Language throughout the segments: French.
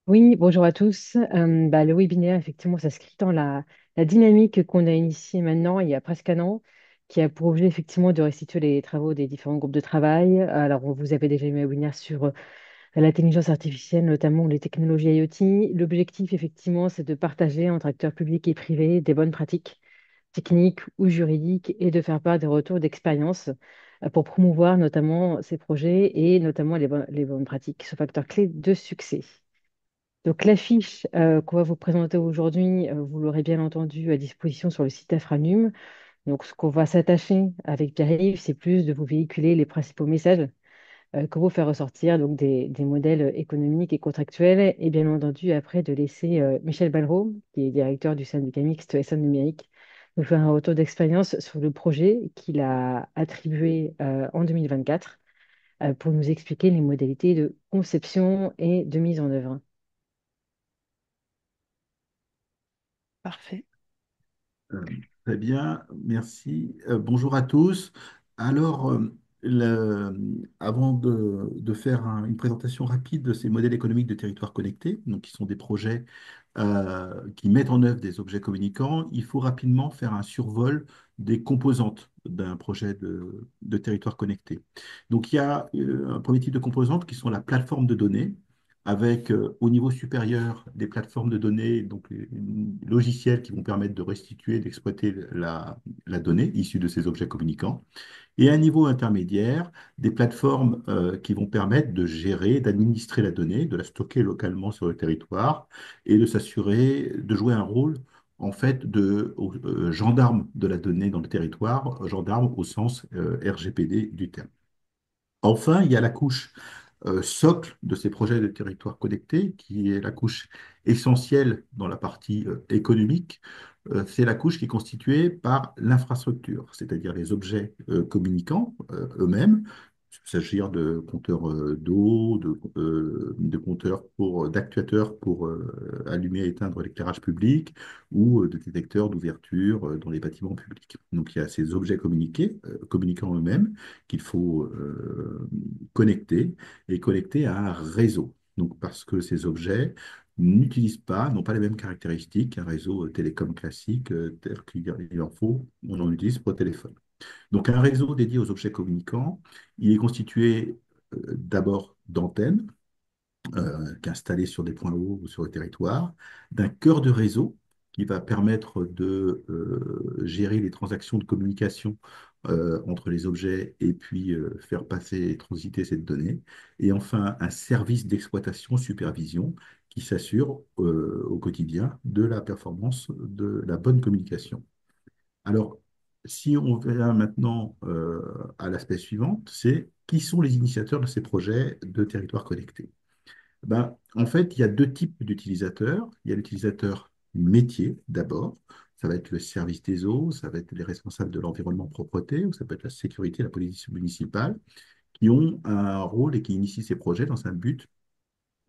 Oui, bonjour à tous. Le webinaire, effectivement, ça s'inscrit dans la dynamique qu'on a initiée maintenant, il y a presque un an, qui a pour objet, effectivement, de restituer les travaux des différents groupes de travail. Alors, on vous avez déjà eu un webinaire sur l'intelligence artificielle, notamment les technologies IoT. L'objectif, effectivement, c'est de partager entre acteurs publics et privés des bonnes pratiques techniques ou juridiques et de faire part des retours d'expérience pour promouvoir notamment ces projets et notamment les bonnes pratiques, ce facteur clé de succès. Donc l'affiche qu'on va vous présenter aujourd'hui, vous l'aurez bien entendu à disposition sur le site Afranum. Donc ce qu'on va s'attacher avec Pierre-Yves, c'est plus de vous véhiculer les principaux messages que vous faire ressortir donc des modèles économiques et contractuels et bien entendu après de laisser Michel Ballereau, qui est directeur du syndicat mixte SM Numérique, nous faire un retour d'expérience sur le projet qu'il a attribué en 2024 pour nous expliquer les modalités de conception et de mise en œuvre. Parfait. Euh, Très bien, merci. Bonjour à tous. Alors, avant de faire une présentation rapide de ces modèles économiques de territoires connectés, donc qui sont des projets qui mettent en œuvre des objets communicants, il faut rapidement faire un survol des composantes d'un projet de territoire connecté. Donc, il y a un premier type de composantes qui sont la plateforme de données, avec au niveau supérieur des plateformes de données, donc les logiciels qui vont permettre de restituer, d'exploiter la donnée issue de ces objets communicants, et à un niveau intermédiaire, des plateformes qui vont permettre de gérer, d'administrer la donnée, de la stocker localement sur le territoire et de s'assurer de jouer un rôle en fait de gendarme de la donnée dans le territoire, gendarme au sens RGPD du terme. Enfin, il y a la couche socle de ces projets de territoire connecté, qui est la couche essentielle dans la partie économique. C'est la couche qui est constituée par l'infrastructure, c'est-à-dire les objets communicants eux-mêmes. Il peut s'agir de compteurs d'eau, de compteurs d'actuateurs pour allumer et éteindre l'éclairage public ou de détecteurs d'ouverture dans les bâtiments publics. Donc il y a ces objets communicants eux-mêmes qu'il faut connecter et connecter à un réseau. Donc, parce que ces objets n'utilisent pas, n'ont pas les mêmes caractéristiques qu'un réseau télécom classique tel qu'il en faut, on en utilise pour le téléphone. Donc, un réseau dédié aux objets communicants, il est constitué d'abord d'antennes qu'installées sur des points hauts ou sur le territoire, d'un cœur de réseau qui va permettre de gérer les transactions de communication entre les objets et puis faire passer et transiter cette donnée. Et enfin, un service d'exploitation, supervision qui s'assure au quotidien de la performance de la bonne communication. Alors, si on vient maintenant à l'aspect suivant, c'est qui sont les initiateurs de ces projets de territoire connecté? Ben, en fait, il y a deux types d'utilisateurs. Il y a l'utilisateur métier d'abord. Ça va être le service des eaux, ça va être les responsables de l'environnement propreté, ou ça peut être la sécurité, la police municipale, qui ont un rôle et qui initient ces projets dans un but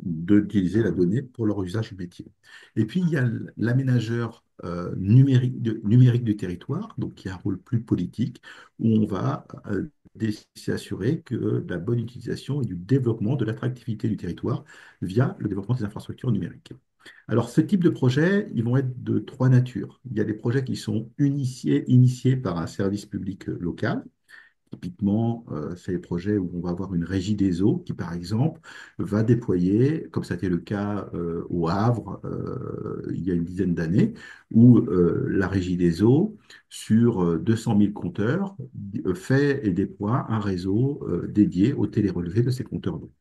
d'utiliser la donnée pour leur usage métier. Et puis, il y a l'aménageur numérique du territoire, donc qui a un rôle plus politique, où on va s'assurer que la bonne utilisation et du développement de l'attractivité du territoire via le développement des infrastructures numériques. Alors, ce type de projets, ils vont être de trois natures. Il y a des projets qui sont initiés par un service public local. Typiquement, c'est les projets où on va avoir une régie des eaux qui, par exemple, va déployer, comme ça a été le cas au Havre il y a une dizaine d'années, où la régie des eaux, sur 200 000 compteurs, fait et déploie un réseau dédié au télérelevé de ces compteurs d'eau.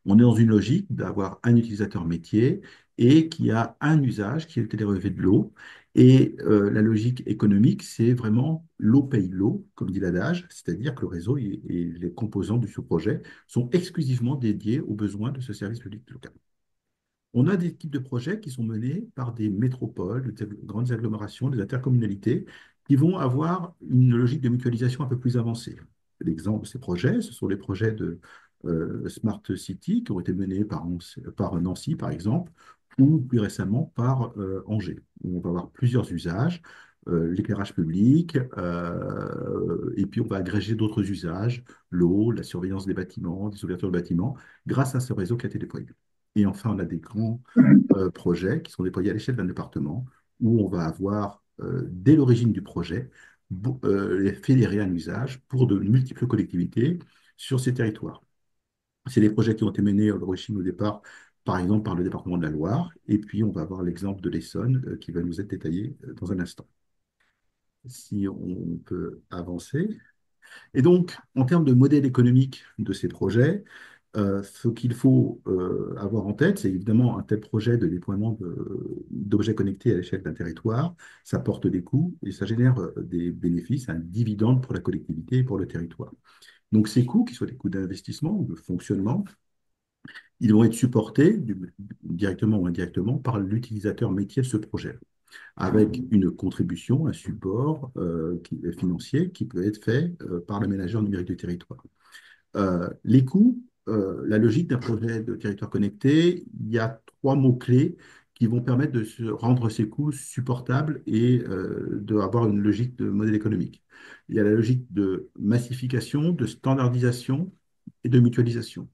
On est dans une logique d'avoir un utilisateur métier et qui a un usage qui est le télérelevé de l'eau. Et la logique économique, c'est vraiment l'eau paye l'eau, comme dit l'adage, c'est-à-dire que le réseau et les composants du sous-projet sont exclusivement dédiés aux besoins de ce service public local. On a des types de projets qui sont menés par des métropoles, des grandes agglomérations, des intercommunalités, qui vont avoir une logique de mutualisation un peu plus avancée. L'exemple de ces projets, ce sont les projets de Smart City qui ont été menés par Nancy, par exemple, ou plus récemment par Angers, où on va avoir plusieurs usages, l'éclairage public, et puis on va agréger d'autres usages, l'eau, la surveillance des bâtiments, des ouvertures de bâtiments, grâce à ce réseau qui a été déployé. Et enfin, on a des grands projets qui sont déployés à l'échelle d'un département où on va avoir, dès l'origine du projet, fédéré un usage pour de multiples collectivités sur ces territoires. C'est des projets qui ont été menés à l'origine au départ, par exemple, par le département de la Loire. Et puis, on va avoir l'exemple de l'Essonne qui va nous être détaillé dans un instant. Si on peut avancer. Et donc, en termes de modèle économique de ces projets, ce qu'il faut avoir en tête, c'est évidemment un tel projet de déploiement d'objets connectés à l'échelle d'un territoire. Ça porte des coûts et ça génère des bénéfices, un dividende pour la collectivité et pour le territoire. Donc, ces coûts, qui soient des coûts d'investissement ou de fonctionnement, ils vont être supportés directement ou indirectement par l'utilisateur métier de ce projet, avec une contribution, un support financier qui peut être fait par l'aménageur numérique du territoire. Les coûts, la logique d'un projet de territoire connecté, il y a trois mots-clés qui vont permettre de rendre ces coûts supportables et d'avoir une logique de modèle économique. Il y a la logique de massification, de standardisation et de mutualisation.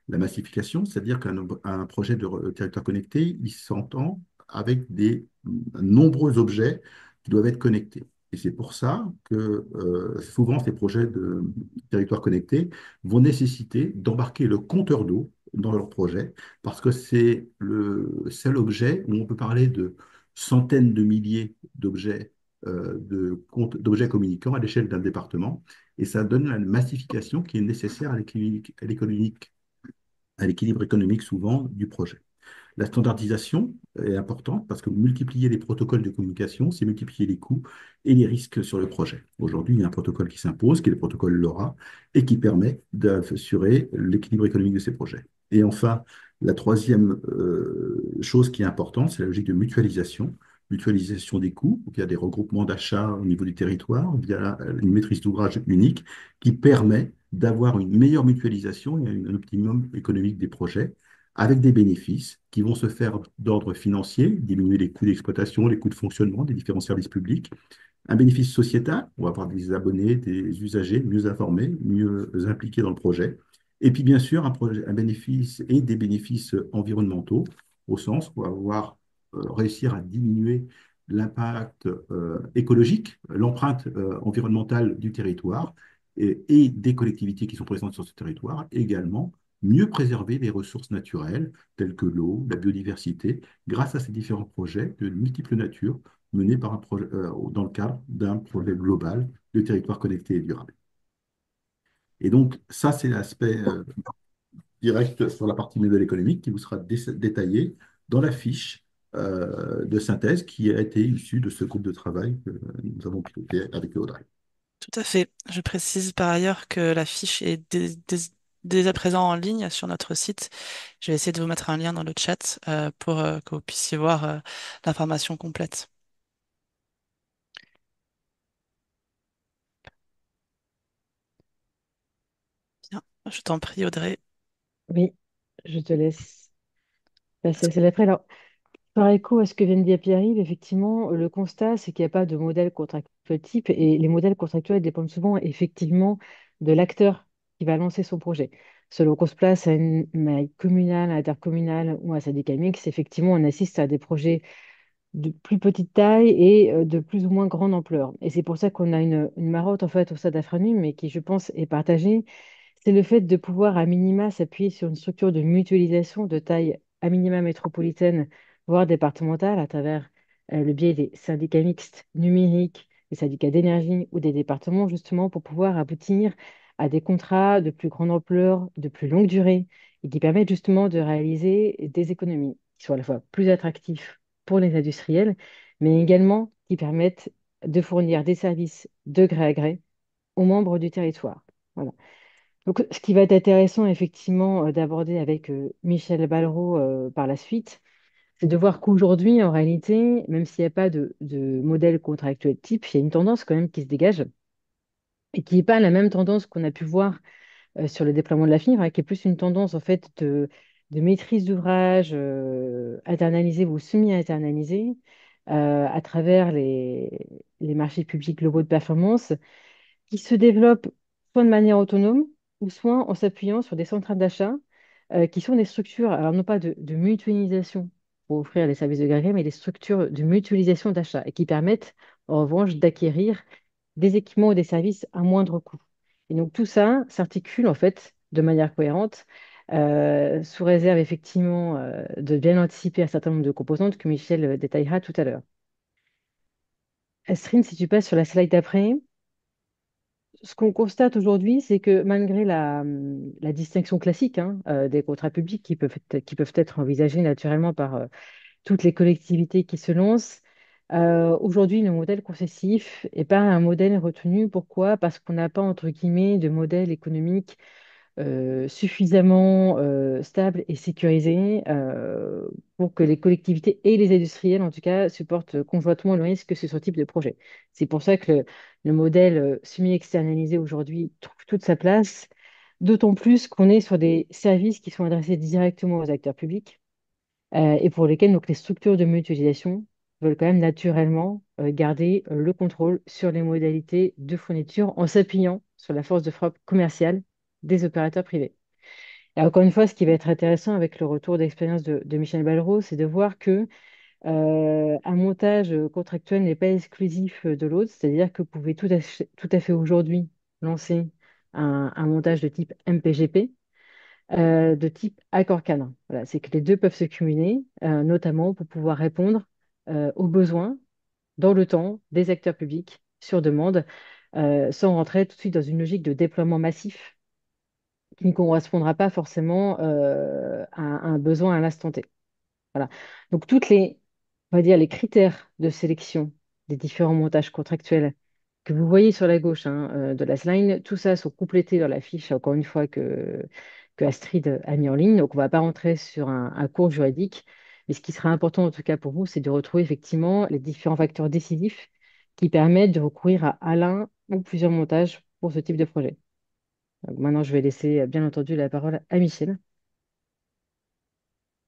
La massification, c'est-à-dire qu'un projet de territoire connecté, il s'entend avec des nombreux objets qui doivent être connectés. Et c'est pour ça que souvent ces projets de territoire connecté vont nécessiter d'embarquer le compteur d'eau dans leur projet, parce que c'est le seul objet où on peut parler de centaines de milliers d'objets d'objets communicants à l'échelle d'un département, et ça donne la massification qui est nécessaire à l'équilibre économique souvent du projet. La standardisation est importante parce que multiplier les protocoles de communication, c'est multiplier les coûts et les risques sur le projet. Aujourd'hui, il y a un protocole qui s'impose, qui est le protocole LoRa, et qui permet d'assurer l'équilibre économique de ces projets. Et enfin, la troisième chose qui est importante, c'est la logique de mutualisation. Mutualisation des coûts, donc il y a des regroupements d'achats au niveau du territoire via une maîtrise d'ouvrage unique qui permet d'avoir une meilleure mutualisation et un optimum économique des projets avec des bénéfices qui vont se faire d'ordre financier, diminuer les coûts d'exploitation, les coûts de fonctionnement des différents services publics, un bénéfice sociétal, on va avoir des abonnés, des usagers mieux informés, mieux impliqués dans le projet, et puis bien sûr un bénéfice et des bénéfices environnementaux, au sens où on va avoir réussir à diminuer l'impact écologique, l'empreinte environnementale du territoire et des collectivités qui sont présentes sur ce territoire, également mieux préserver les ressources naturelles telles que l'eau, la biodiversité, grâce à ces différents projets de multiples natures menés par dans le cadre d'un projet global de territoire connecté et durable. Et donc, ça, c'est l'aspect direct sur la partie modèle économique qui vous sera détaillé dans la fiche de synthèse qui a été issue de ce groupe de travail que nous avons piloté avec Audrey. Tout à fait. Je précise par ailleurs que la fiche est dès à présent en ligne sur notre site. Je vais essayer de vous mettre un lien dans le chat pour que vous puissiez voir l'information complète. Bien, je t'en prie, Audrey. Oui, je te laisse passer à celle d'après. Alors, par écho à ce que vient de dire Pierre-Yves, effectivement, le constat, c'est qu'il n'y a pas de modèle contractuel type et les modèles contractuels dépendent souvent effectivement de l'acteur qui va lancer son projet. Selon qu'on se place à une maille communale, intercommunale ou un syndicat mixte, effectivement, on assiste à des projets de plus petite taille et de plus ou moins grande ampleur. Et c'est pour ça qu'on a une marotte en fait au stade d'Afranum, mais qui, je pense, est partagée. C'est le fait de pouvoir à minima s'appuyer sur une structure de mutualisation de taille à minima métropolitaine, voire départementale, à travers le biais des syndicats mixtes numériques, des syndicats d'énergie ou des départements, justement pour pouvoir aboutir à des contrats de plus grande ampleur, de plus longue durée, et qui permettent justement de réaliser des économies qui soient à la fois plus attractifs pour les industriels, mais également qui permettent de fournir des services de gré à gré aux membres du territoire. Voilà. Donc, ce qui va être intéressant, effectivement, d'aborder avec Michel Ballereau par la suite, c'est de voir qu'aujourd'hui, en réalité, même s'il n'y a pas de modèle contractuel type, il y a une tendance quand même qui se dégage et qui n'est pas la même tendance qu'on a pu voir sur le déploiement de la fibre, hein, qui est plus une tendance en fait de maîtrise d'ouvrage internalisée ou semi-internalisée à travers les marchés publics globaux de performance qui se développent soit de manière autonome ou soit en s'appuyant sur des centrales d'achat qui sont des structures, alors non pas de mutualisation pour offrir les services de galerie, mais des structures de mutualisation d'achat et qui permettent en revanche d'acquérir des équipements ou des services à moindre coût. Et donc tout ça s'articule en fait de manière cohérente, sous réserve effectivement de bien anticiper un certain nombre de composantes que Michel détaillera tout à l'heure. Astrid, si tu passes sur la slide d'après, ce qu'on constate aujourd'hui, c'est que malgré la distinction classique des contrats publics qui peuvent être envisagés naturellement par toutes les collectivités qui se lancent, aujourd'hui, le modèle concessif n'est pas un modèle retenu. Pourquoi? Parce qu'on n'a pas, entre guillemets, de modèle économique suffisamment stable et sécurisé pour que les collectivités et les industriels, en tout cas, supportent conjointement le risque sur ce type de projet. C'est pour ça que le modèle semi-externalisé aujourd'hui trouve toute sa place, d'autant plus qu'on est sur des services qui sont adressés directement aux acteurs publics et pour lesquels donc, les structures de mutualisation veulent quand même naturellement garder le contrôle sur les modalités de fourniture en s'appuyant sur la force de frappe commerciale des opérateurs privés. Et encore une fois, ce qui va être intéressant avec le retour d'expérience de Michel Balrot, c'est de voir que un montage contractuel n'est pas exclusif de l'autre, c'est-à-dire que vous pouvez tout à fait aujourd'hui lancer un montage de type MPGP, de type accord cadre. Voilà, c'est que les deux peuvent se cumuler, notamment pour pouvoir répondre aux besoins dans le temps des acteurs publics sur demande, sans rentrer tout de suite dans une logique de déploiement massif qui ne correspondra pas forcément à un besoin à l'instant T. Voilà. Donc, on va dire, les critères de sélection des différents montages contractuels que vous voyez sur la gauche de la slide, tout ça sont complétés dans la fiche, encore une fois, que Astrid a mis en ligne. Donc, on ne va pas rentrer sur un cours juridique, mais ce qui sera important, en tout cas pour vous, c'est de retrouver effectivement les différents facteurs décisifs qui permettent de recourir à l'un ou plusieurs montages pour ce type de projet. Donc, maintenant, je vais laisser, bien entendu, la parole à Michel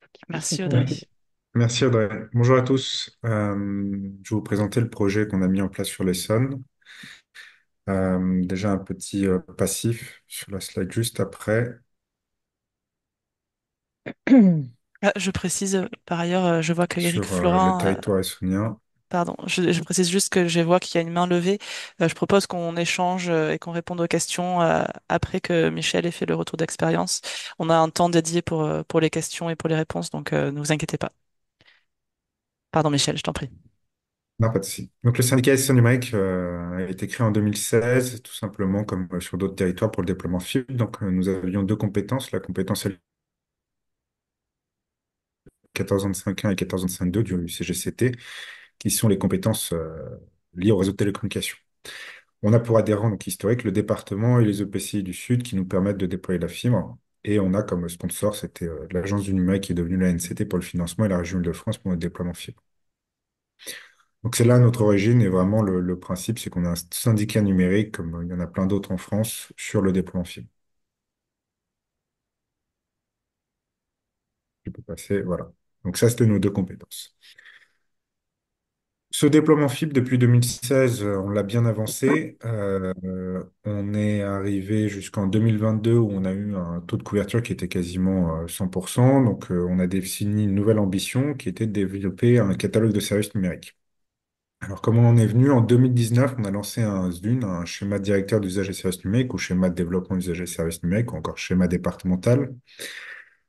pour qu'il puisse nous Merci Audrey. Ouais. Merci Audrey. Bonjour à tous. Je vais vous présenter le projet qu'on a mis en place sur l'Essonne. Déjà un petit passif sur la slide juste après. présenter. Ah, je précise par ailleurs, je vois que Éric Sur le Florin, territoire essonnien. pardon, je précise juste que je vois qu'il y a une main levée. Je propose qu'on échange et qu'on réponde aux questions après que Michel ait fait le retour d'expérience. On a un temps dédié pour les questions et pour les réponses, donc ne vous inquiétez pas. Pardon Michel, je t'en prie. Non, pas de souci. Donc le syndicat Essonne Numérique a été créé en 2016, tout simplement comme sur d'autres territoires pour le déploiement fibre. Donc nous avions deux compétences, la compétence 1425.1 et 1425.2 du CGCT, qui sont les compétences liées au réseau de télécommunications. On a pour adhérents donc historiques le département et les EPCI du Sud qui nous permettent de déployer la fibre. Et on a comme sponsor, c'était l'Agence du numérique qui est devenue la NCT pour le financement et la région Île-de-France pour le déploiement fibre. Donc c'est là notre origine et vraiment le principe, c'est qu'on a un syndicat numérique, comme il y en a plein d'autres en France, sur le déploiement fibre. Je peux passer, voilà. Donc ça, c'était nos deux compétences. Ce déploiement fibre depuis 2016, on l'a bien avancé. On est arrivé jusqu'en 2022 où on a eu un taux de couverture qui était quasiment 100%. Donc, on a défini une nouvelle ambition qui était de développer un catalogue de services numériques. Alors, comment on en est venu? En 2019, on a lancé un SDUN, un schéma directeur d'usage et services numériques ou schéma de développement d'usage et services numériques ou encore schéma départemental.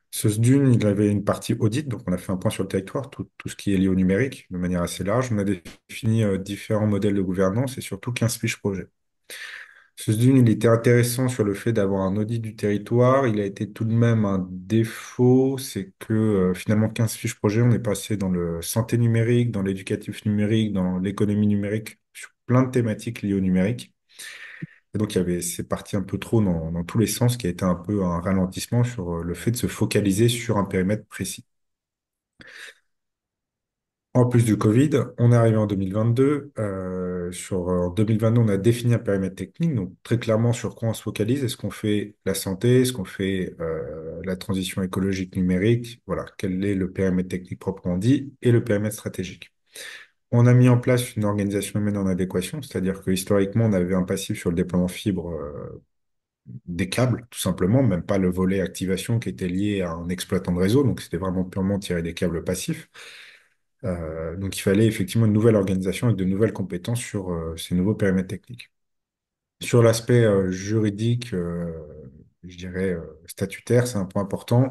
Ce SDUN, il avait une partie audit, donc on a fait un point sur le territoire, tout ce qui est lié au numérique, de manière assez large. On a défini différents modèles de gouvernance et surtout 15 fiches projets. Ce SDUN, il était intéressant sur le fait d'avoir un audit du territoire. Il a été tout de même un défaut, c'est que finalement 15 fiches projets, on est passé dans le santé numérique, dans l'éducatif numérique, dans l'économie numérique, sur plein de thématiques liées au numérique. Et donc, c'est parti un peu trop dans tous les sens, qui a été un peu un ralentissement sur le fait de se focaliser sur un périmètre précis. En plus du Covid, on est arrivé en 2022. En 2022, on a défini un périmètre technique, donc très clairement sur quoi on se focalise. Est-ce qu'on fait la santé? Est-ce qu'on fait la transition écologique numérique? Voilà, quel est le périmètre technique proprement dit et le périmètre stratégique. On a mis en place une organisation humaine en adéquation, c'est-à-dire que historiquement, on avait un passif sur le déploiement fibre des câbles, tout simplement, même pas le volet activation qui était lié à un exploitant de réseau, donc c'était vraiment purement tirer des câbles passifs. Donc il fallait effectivement une nouvelle organisation avec de nouvelles compétences sur ces nouveaux périmètres techniques. Sur l'aspect juridique, je dirais statutaire, c'est un point important.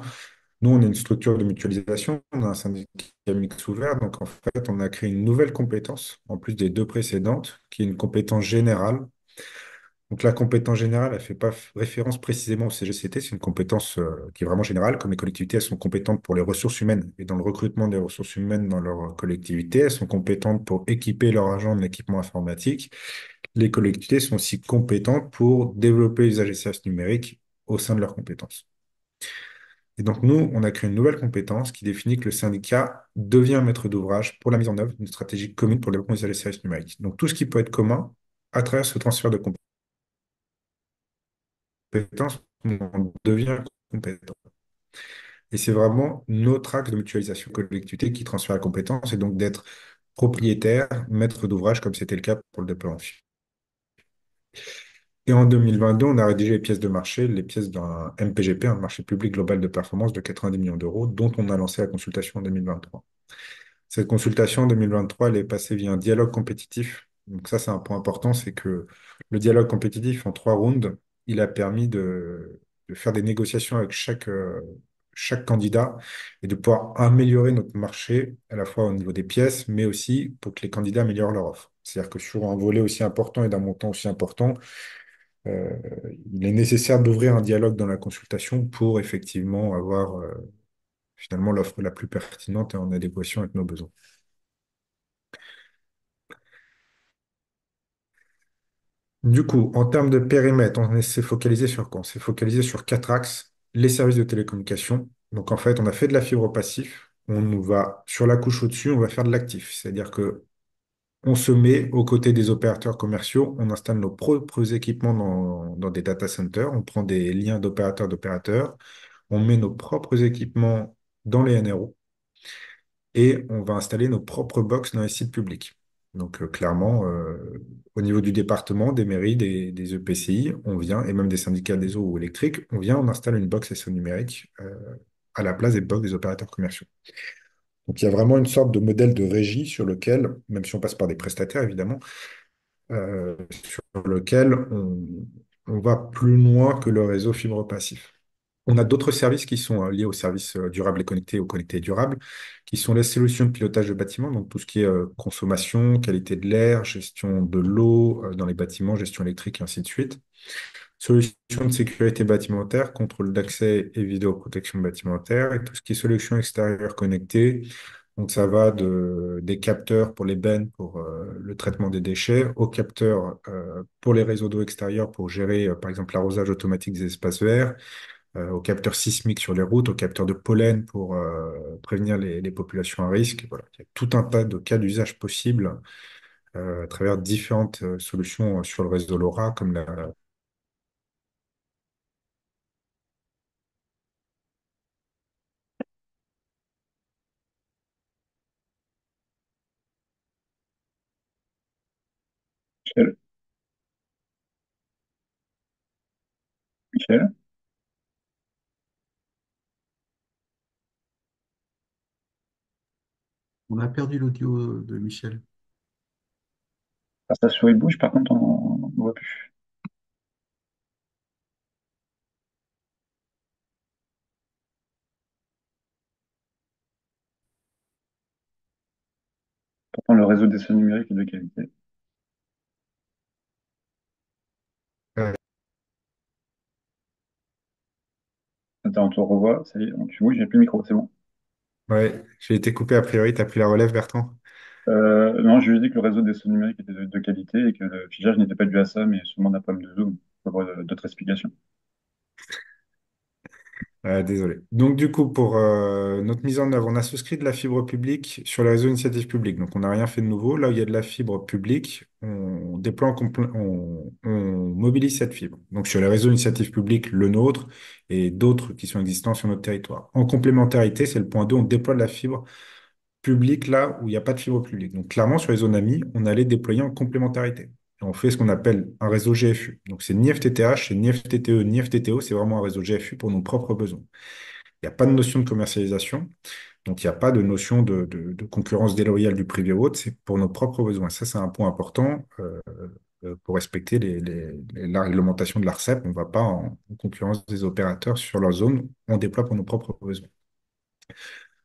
Nous, on est une structure de mutualisation, on a un syndicat mixte ouvert, donc en fait, on a créé une nouvelle compétence, en plus des deux précédentes, qui est une compétence générale. Donc la compétence générale, elle ne fait pas référence précisément au CGCT, c'est une compétence qui est vraiment générale, comme les collectivités, elles sont compétentes pour les ressources humaines et dans le recrutement des ressources humaines dans leur collectivité, elles sont compétentes pour équiper leurs agents de l'équipement informatique. Les collectivités sont aussi compétentes pour développer l'usage des services numériques au sein de leurs compétences. Et donc, nous, on a créé une nouvelle compétence qui définit que le syndicat devient maître d'ouvrage pour la mise en œuvre d'une stratégie commune pour le développement des services numériques. Donc, tout ce qui peut être commun à travers ce transfert de compétences, on devient compétent. Et c'est vraiment notre axe de mutualisation collectivité qui transfère la compétence et donc d'être propriétaire, maître d'ouvrage, comme c'était le cas pour le déploiement. Et en 2022, on a rédigé les pièces de marché, les pièces d'un MPGP, un marché public global de performance de 90 millions d'euros, dont on a lancé la consultation en 2023. Cette consultation en 2023, elle est passée via un dialogue compétitif. Donc ça, c'est un point important, c'est que le dialogue compétitif en 3 rounds, il a permis de faire des négociations avec chaque candidat et de pouvoir améliorer notre marché, à la fois au niveau des pièces, mais aussi pour que les candidats améliorent leur offre. C'est-à-dire que sur un volet aussi important et d'un montant aussi important, euh, il est nécessaire d'ouvrir un dialogue dans la consultation pour effectivement avoir finalement l'offre la plus pertinente et en adéquation avec nos besoins. Du coup, en termes de périmètre, s'est focalisé sur quoi? On s'est focalisé sur 4 axes. Les services de télécommunication. Donc, en fait, on a fait de la fibre passif. On nous va, sur la couche au-dessus, on va faire de l'actif. C'est-à-dire que on se met aux côtés des opérateurs commerciaux. On installe nos propres équipements dans des data centers. On prend des liens d'opérateurs. On met nos propres équipements dans les NRO et on va installer nos propres box dans les sites publics. Donc clairement, au niveau du département, des mairies, des EPCI, on vient, et même des syndicats des eaux ou électriques, on installe une box SO numérique à la place des box des opérateurs commerciaux. Donc il y a vraiment une sorte de modèle de régie sur lequel, même si on passe par des prestataires évidemment, sur lequel on va plus loin que le réseau fibre passif. On a d'autres services qui sont liés aux services durables et connectés, aux connectés et durables, qui sont les solutions de pilotage de bâtiments, donc tout ce qui est consommation, qualité de l'air, gestion de l'eau dans les bâtiments, gestion électrique, et ainsi de suite. Solutions de sécurité bâtimentaire, contrôle d'accès et vidéoprotection bâtimentaire, et tout ce qui est solutions extérieures connectées. Donc ça va des capteurs pour les bennes, pour le traitement des déchets, aux capteurs pour les réseaux d'eau extérieurs, pour gérer par exemple l'arrosage automatique des espaces verts, aux capteurs sismiques sur les routes, aux capteurs de pollen pour prévenir les populations à risque. Voilà. Il y a tout un tas de cas d'usage possibles à travers différentes solutions sur le réseau LoRa, comme la... Michel, Michel, On a perdu l'audio de Michel. sa souris bouge, par contre, on ne voit plus. Pourtant, le réseau des seuils numériques est de qualité. Euh, Attends, on te revoit, ça y est, oui, j'ai plus le micro, c'est bon. ouais, j'ai été coupé a priori, tu as pris la relève, Bertrand? Non, je lui ai dit que le réseau des seuils numériques était de qualité et que le fichage n'était pas dû à ça, mais seulement d'un problème de zoom. Je peux avoir d'autres explications. Désolé. Donc, du coup, pour notre mise en œuvre, on a souscrit de la fibre publique sur le réseau initiative publique. Donc, on n'a rien fait de nouveau. Là où il y a de la fibre publique, on déploie, on mobilise cette fibre. Donc, sur les réseaux initiative publique, le nôtre et d'autres qui sont existants sur notre territoire. En complémentarité, c'est le point 2, on déploie de la fibre publique là où il n'y a pas de fibre publique. Donc, clairement, sur les zones amies, on allait déployer en complémentarité. On fait ce qu'on appelle un réseau GFU. Donc, c'est ni FTTH, c'est ni FTTE, ni FTTO, c'est vraiment un réseau GFU pour nos propres besoins. Il n'y a pas de notion de commercialisation, donc il n'y a pas de notion de concurrence déloyale du privé ou autre, c'est pour nos propres besoins. Ça, c'est un point important pour respecter la réglementation de l'ARCEP. On ne va pas en concurrence des opérateurs sur leur zone, on déploie pour nos propres besoins.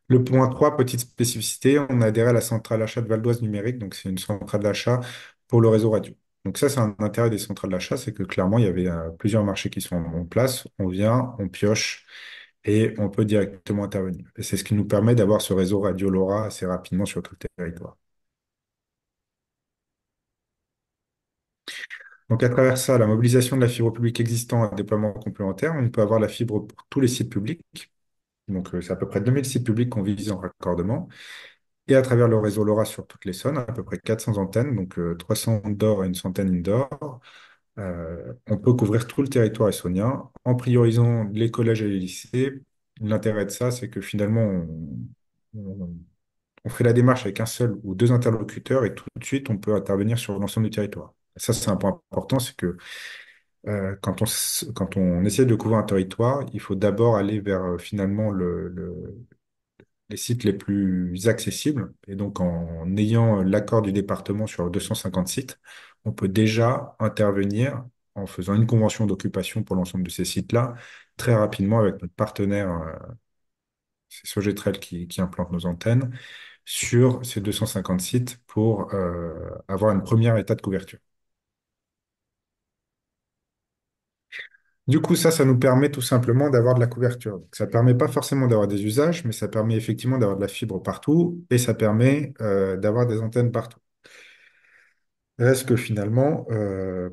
Le point 3, petite spécificité, on a adhéré à la centrale d'achat de Val d'Oise numérique, donc c'est une centrale d'achat pour le réseau radio. Donc ça, c'est un intérêt des centrales d'achat, c'est que clairement, il y avait plusieurs marchés qui sont en place. On vient, on pioche et on peut directement intervenir. Et c'est ce qui nous permet d'avoir ce réseau radio LoRa assez rapidement sur tout le territoire. Donc à travers ça, la mobilisation de la fibre publique existante, un déploiement complémentaire, on peut avoir la fibre pour tous les sites publics. Donc c'est à peu près 2000 sites publics qu'on vise en raccordement. Et à travers le réseau LoRa sur toutes les zones, à peu près 400 antennes, donc 300 outdoor et une centaine indoor. On peut couvrir tout le territoire essonien en priorisant les collèges et les lycées. L'intérêt de ça, c'est que finalement, on- on fait la démarche avec un seul ou deux interlocuteurs et tout de suite, on peut intervenir sur l'ensemble du territoire. Ça, c'est un point important, c'est que quand on essaie de couvrir un territoire, il faut d'abord aller vers finalement les sites les plus accessibles. Et donc, en ayant l'accord du département sur 250 sites, on peut déjà intervenir en faisant une convention d'occupation pour l'ensemble de ces sites-là, très rapidement avec notre partenaire, c'est Sogetrel qui implante nos antennes, sur ces 250 sites pour avoir une première état de couverture. Du coup, ça nous permet tout simplement d'avoir de la couverture. Donc, ça ne permet pas forcément d'avoir des usages, mais ça permet effectivement d'avoir de la fibre partout et ça permet d'avoir des antennes partout. Reste que finalement,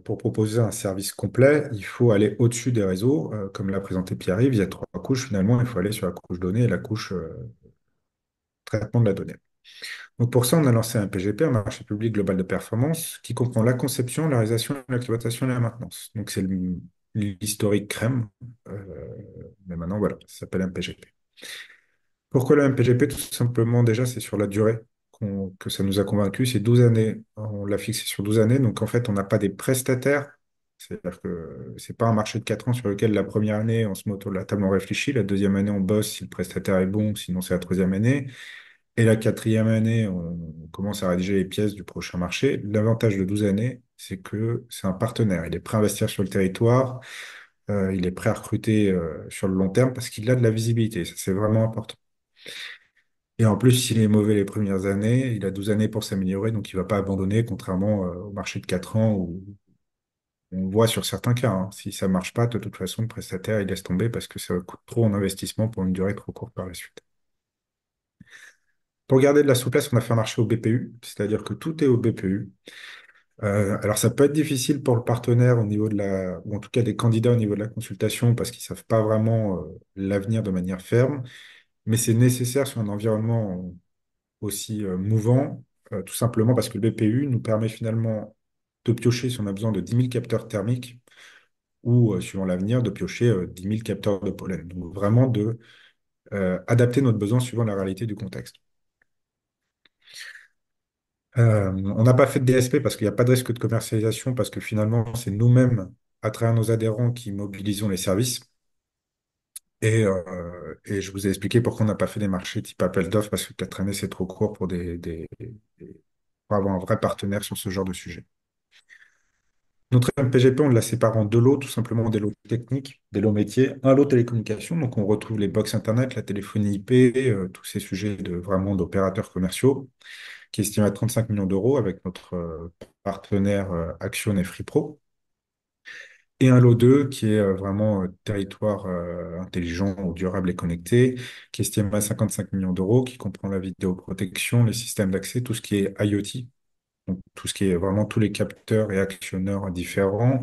pour proposer un service complet, il faut aller au-dessus des réseaux. Comme l'a présenté Pierre-Yves, il y a trois couches. Finalement, il faut aller sur la couche donnée et la couche traitement de la donnée. Donc pour ça, on a lancé un PGP, un marché public global de performance, qui comprend la conception, la réalisation, l'exploitation et la maintenance. Donc c'est l'historique crème. Euh, mais maintenant, voilà, ça s'appelle un PGP. Pourquoi le MPGP? Tout simplement, déjà, c'est sur la durée que ça nous a convaincus. C'est 12 années. On l'a fixé sur 12 années. Donc, en fait, on n'a pas des prestataires. C'est-à-dire que c'est pas un marché de 4 ans sur lequel la première année, on se met autour de la table, on réfléchit. La deuxième année, on bosse si le prestataire est bon, sinon c'est la troisième année. Et la quatrième année, on commence à rédiger les pièces du prochain marché. L'avantage de 12 années, c'est que c'est un partenaire. Il est prêt à investir sur le territoire. Il est prêt à recruter sur le long terme parce qu'il a de la visibilité. Ça, c'est vraiment important. Et en plus, s'il est mauvais les premières années, il a 12 années pour s'améliorer, donc il ne va pas abandonner, contrairement au marché de 4 ans où on voit sur certains cas, hein, si ça ne marche pas, de toute façon, le prestataire, il laisse tomber parce que ça coûte trop en investissement pour une durée trop courte par la suite. Pour garder de la souplesse, on a fait un marché au BPU, c'est-à-dire que tout est au BPU. Alors ça peut être difficile pour le partenaire au niveau de ou en tout cas des candidats au niveau de la consultation parce qu'ils ne savent pas vraiment l'avenir de manière ferme, mais c'est nécessaire sur un environnement aussi mouvant, tout simplement parce que le BPU nous permet finalement de piocher si on a besoin de 10 000 capteurs thermiques ou, suivant l'avenir, de piocher 10 000 capteurs de pollen. Donc vraiment de adapter notre besoin suivant la réalité du contexte. On n'a pas fait de DSP parce qu'il n'y a pas de risque de commercialisation, parce que finalement, c'est nous-mêmes, à travers nos adhérents, qui mobilisons les services. Et je vous ai expliqué pourquoi on n'a pas fait des marchés type appel d'offres, parce que 4 années, c'est trop court pour pour avoir un vrai partenaire sur ce genre de sujet. Notre MPGP, on la sépare en deux lots, tout simplement des lots techniques, des lots métiers, un lot télécommunications, donc on retrouve les box Internet, la téléphonie IP, tous ces sujets vraiment d'opérateurs commerciaux, qui est estimé à 35 millions d'euros avec notre partenaire Action et FreePro. Et un lot 2 qui est vraiment territoire intelligent ou durable et connecté, qui est estimé à 55 millions d'euros, qui comprend la vidéoprotection, les systèmes d'accès, tout ce qui est IoT, donc tout ce qui est vraiment tous les capteurs et actionneurs différents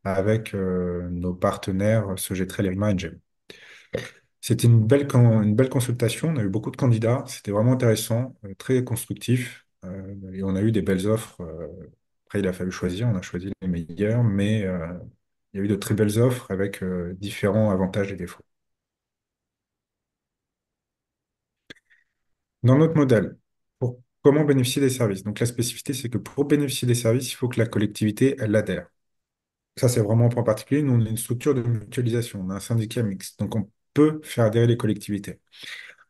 avec nos partenaires Sogetrel, Irma et Engem. C'était une belle consultation. On a eu beaucoup de candidats. C'était vraiment intéressant, très constructif. Et on a eu des belles offres. Après, il a fallu choisir. On a choisi les meilleurs, mais il y a eu de très belles offres avec différents avantages et défauts. Dans notre modèle, pour comment bénéficier des services? Donc la spécificité, c'est que pour bénéficier des services, il faut que la collectivité, elle adhère. Ça, c'est vraiment un point particulier. Nous, on est une structure de mutualisation, on a un syndicat mixte, donc on peut faire adhérer les collectivités.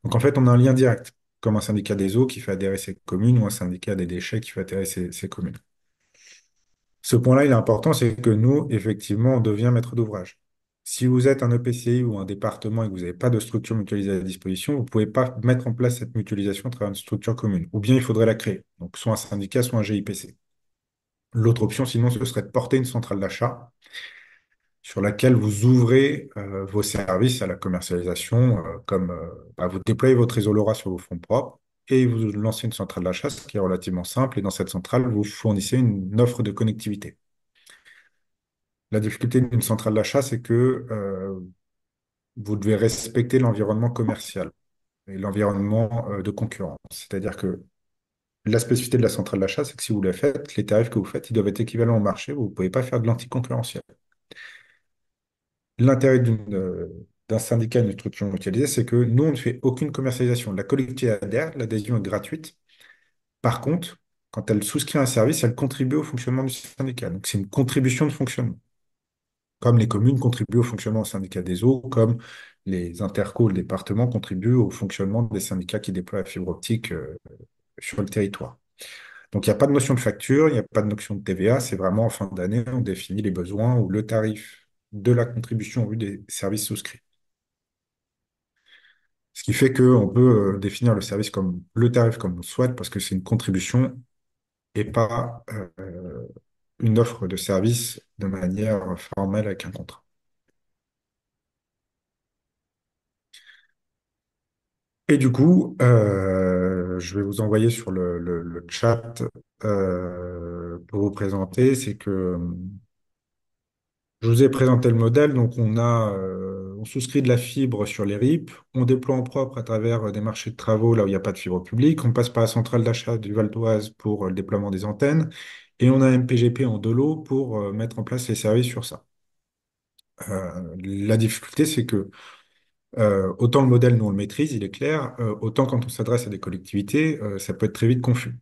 Donc en fait, on a un lien direct, comme un syndicat des eaux qui fait adhérer ses communes ou un syndicat des déchets qui fait adhérer ses communes. Ce point-là, il est important, c'est que nous, effectivement, on devient maître d'ouvrage. Si vous êtes un EPCI ou un département et que vous n'avez pas de structure mutualisée à disposition, vous ne pouvez pas mettre en place cette mutualisation à travers une structure commune. Ou bien il faudrait la créer. Donc soit un syndicat, soit un GIPC. L'autre option, sinon, ce serait de porter une centrale d'achat sur laquelle vous ouvrez vos services à la commercialisation, comme bah, vous déployez votre réseau LoRa sur vos fonds propres et vous lancez une centrale d'achat, ce qui est relativement simple. Et dans cette centrale, vous fournissez une offre de connectivité. La difficulté d'une centrale d'achat, c'est que vous devez respecter l'environnement commercial et l'environnement de concurrence. C'est-à-dire que la spécificité de la centrale d'achat, c'est que si vous la faites, les tarifs que vous faites, ils doivent être équivalents au marché. Vous ne pouvez pas faire de l'anticoncurrentiel. L'intérêt d'un syndicat, d'une structure mutualisée, c'est que nous, on ne fait aucune commercialisation. La collectivité adhère, l'adhésion est gratuite. Par contre, quand elle souscrit un service, elle contribue au fonctionnement du syndicat. Donc, c'est une contribution de fonctionnement. Comme les communes contribuent au fonctionnement du syndicat des eaux, comme les intercos, le département contribuent au fonctionnement des syndicats qui déploient la fibre optique sur le territoire. Donc, il n'y a pas de notion de facture, il n'y a pas de notion de TVA, c'est vraiment en fin d'année, on définit les besoins ou le tarif de la contribution au vu des services souscrits. Ce qui fait qu'on peut définir le service comme le tarif comme on souhaite, parce que c'est une contribution et pas une offre de service de manière formelle avec un contrat. Et du coup, je vais vous envoyer sur le chat pour vous présenter. C'est que je vous ai présenté le modèle. Donc, on souscrit de la fibre sur les RIP, on déploie en propre à travers des marchés de travaux là où il n'y a pas de fibre publique. On passe par la centrale d'achat du Val d'Oise pour le déploiement des antennes. Et on a un MPGP en deux lots pour mettre en place les services sur ça. La difficulté, c'est que autant le modèle, nous, on le maîtrise, il est clair, autant quand on s'adresse à des collectivités, ça peut être très vite confus.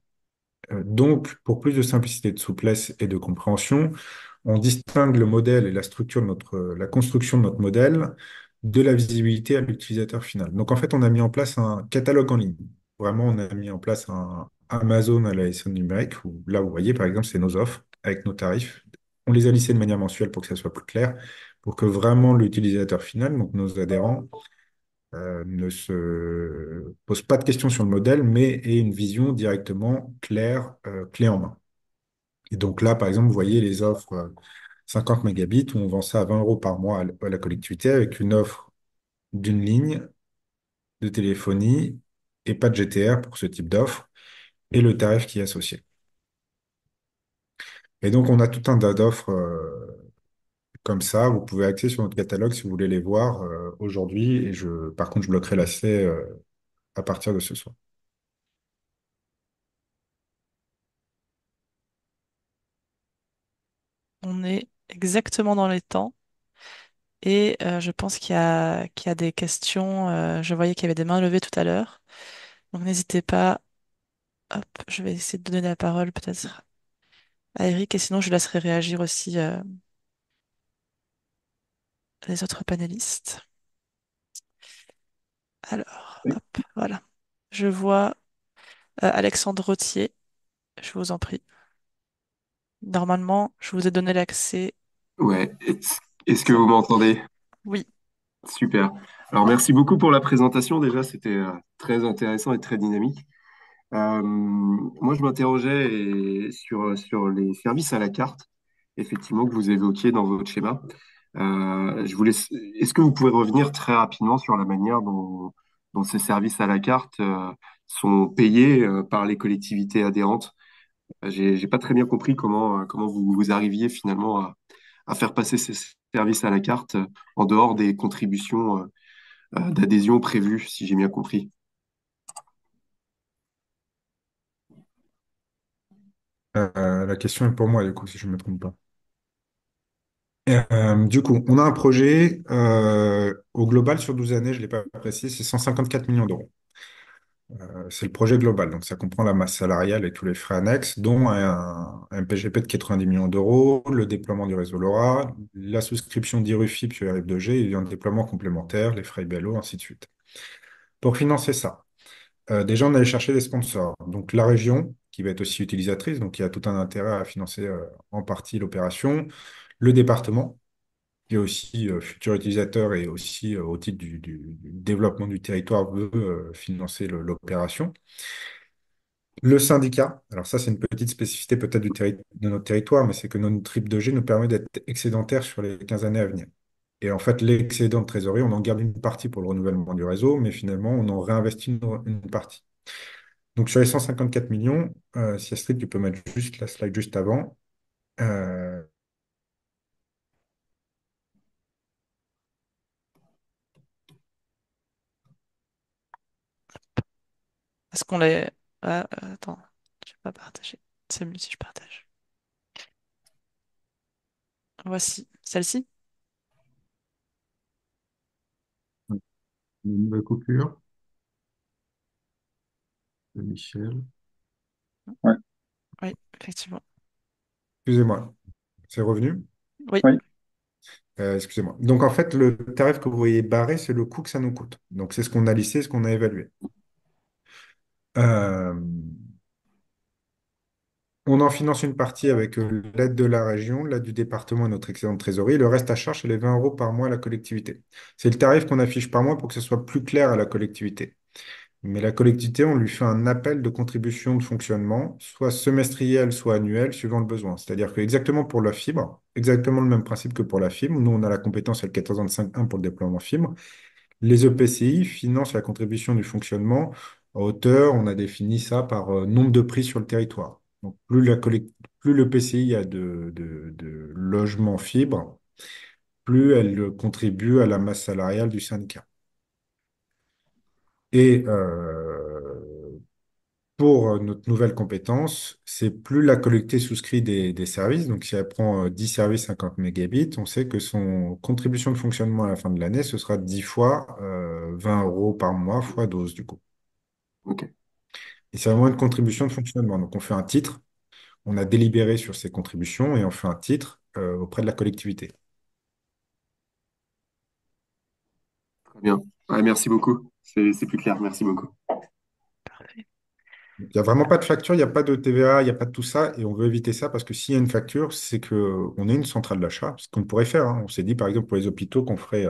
Donc, pour plus de simplicité, de souplesse et de compréhension, on distingue le modèle et la structure de la construction de notre modèle de la visibilité à l'utilisateur final. Donc, en fait, on a mis en place un catalogue en ligne. Vraiment, on a mis en place un Amazon à la SN numérique, où là, vous voyez, par exemple, c'est nos offres avec nos tarifs. On les a lissés de manière mensuelle pour que ça soit plus clair, pour que vraiment l'utilisateur final, donc nos adhérents, ne se pose pas de questions sur le modèle, mais ait une vision directement claire, clé en main. Et donc là, par exemple, vous voyez les offres 50 mégabits où on vend ça à 20 euros par mois à la collectivité avec une offre d'une ligne de téléphonie et pas de GTR pour ce type d'offre et le tarif qui est associé. Et donc, on a tout un tas d'offres comme ça. Vous pouvez accéder sur notre catalogue si vous voulez les voir aujourd'hui. Et par contre, je bloquerai l'accès à partir de ce soir. On est exactement dans les temps et je pense qu'il y a des questions. Je voyais qu'il y avait des mains levées tout à l'heure. Donc n'hésitez pas. Hop, je vais essayer de donner la parole peut-être à Eric et sinon je laisserai réagir aussi les autres panélistes. Alors, Oui. hop, voilà. Je vois Alexandre Rottier, je vous en prie. Normalement, je vous ai donné l'accès. Ouais. Est-ce que vous m'entendez? Oui, Super. Alors, merci beaucoup pour la présentation. Déjà, c'était très intéressant et très dynamique. Moi, je m'interrogeais sur les services à la carte, effectivement, que vous évoquiez dans votre schéma. Est-ce que vous pouvez revenir très rapidement sur la manière dont ces services à la carte sont payés par les collectivités adhérentes? J'ai pas très bien compris comment vous arriviez finalement à faire passer ces services à la carte en dehors des contributions d'adhésion prévues, si j'ai bien compris. La question est pour moi, du coup, si je ne me trompe pas. Du coup, on a un projet au global sur 12 années, je ne l'ai pas précisé, c'est 154 millions d'euros. c'est le projet global. Donc, ça comprend la masse salariale et tous les frais annexes, dont un PGP de 90 millions d'euros, le déploiement du réseau LoRa, la souscription d'IRUFIP sur RF2G et un déploiement complémentaire, les frais BLO, ainsi de suite. Pour financer ça, déjà, on allait chercher des sponsors. Donc, la région, qui va être aussi utilisatrice, donc il y a tout un intérêt à financer en partie l'opération. Le département, qui est aussi futur utilisateur et aussi au titre du développement du territoire, veut financer l'opération. Le syndicat, alors ça c'est une petite spécificité peut-être de notre territoire, mais c'est que notre trip de G nous permet d'être excédentaire sur les 15 années à venir. Et en fait, l'excédent de trésorerie, on en garde une partie pour le renouvellement du réseau, mais finalement, on en réinvestit une partie. Donc sur les 154 millions, si Astrid, tu peux mettre juste la slide juste avant. euh, Est-ce qu'on les... attends, je vais pas partager. C'est mieux si je partage. Voici celle-ci. Une nouvelle coupure de Michel. Ouais, Oui, effectivement. excusez-moi, c'est revenu? Oui, oui, Excusez-moi. Donc en fait, le tarif que vous voyez barré, c'est le coût que ça nous coûte. Donc c'est ce qu'on a lissé, ce qu'on a évalué. Euh, on en finance une partie avec l'aide de la région, l'aide du département et notre excédent de trésorerie. Le reste à charge, c'est les 20 euros par mois à la collectivité. C'est le tarif qu'on affiche par mois pour que ce soit plus clair à la collectivité. Mais la collectivité, on lui fait un appel de contribution de fonctionnement, soit semestriel, soit annuel, suivant le besoin. C'est-à-dire que exactement pour la fibre, exactement le même principe que pour la fibre, nous, on a la compétence L1425-1 pour le déploiement fibre. Les EPCI financent la contribution du fonctionnement à hauteur, on a défini ça par nombre de prix sur le territoire. Donc, plus le PCI a de logements fibres, plus elle contribue à la masse salariale du syndicat. Et pour notre nouvelle compétence, c'est plus la collectivité souscrit des services. Donc, si elle prend 10 services 50 mégabits, on sait que son contribution de fonctionnement à la fin de l'année, ce sera 10 fois 20 euros par mois, fois 12 du coup. Ok, Et c'est vraiment une contribution de fonctionnement. Donc, on fait un titre, on a délibéré sur ces contributions et on fait un titre auprès de la collectivité. très bien. Ouais, merci beaucoup. C'est plus clair. Merci beaucoup. parfait. Il n'y a vraiment pas de facture, il n'y a pas de TVA, il n'y a pas de tout ça, et on veut éviter ça parce que s'il y a une facture, c'est qu'on est une centrale d'achat, ce qu'on pourrait faire, hein. On s'est dit par exemple pour les hôpitaux qu'on ferait,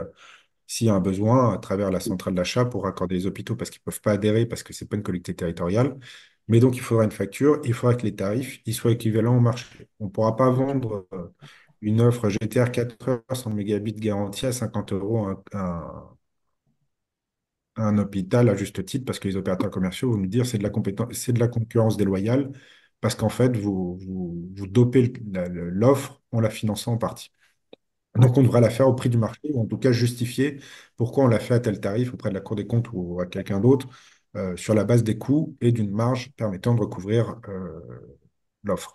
s'il y a un besoin, à travers la centrale d'achat pour raccorder les hôpitaux parce qu'ils ne peuvent pas adhérer parce que ce n'est pas une collectivité territoriale. Mais donc il faudra une facture, il faudra que les tarifs ils soient équivalents au marché. On ne pourra pas vendre une offre GTR 4 heures 100 mégabits garantie à 50 euros un hôpital à juste titre parce que les opérateurs commerciaux vont nous dire c'est de la compétence, c'est de la concurrence déloyale parce qu'en fait, vous dopez l'offre en la finançant en partie. Ouais, Donc, on devrait la faire au prix du marché ou en tout cas justifier pourquoi on l'a fait à tel tarif auprès de la Cour des comptes ou à quelqu'un d'autre sur la base des coûts et d'une marge permettant de recouvrir l'offre.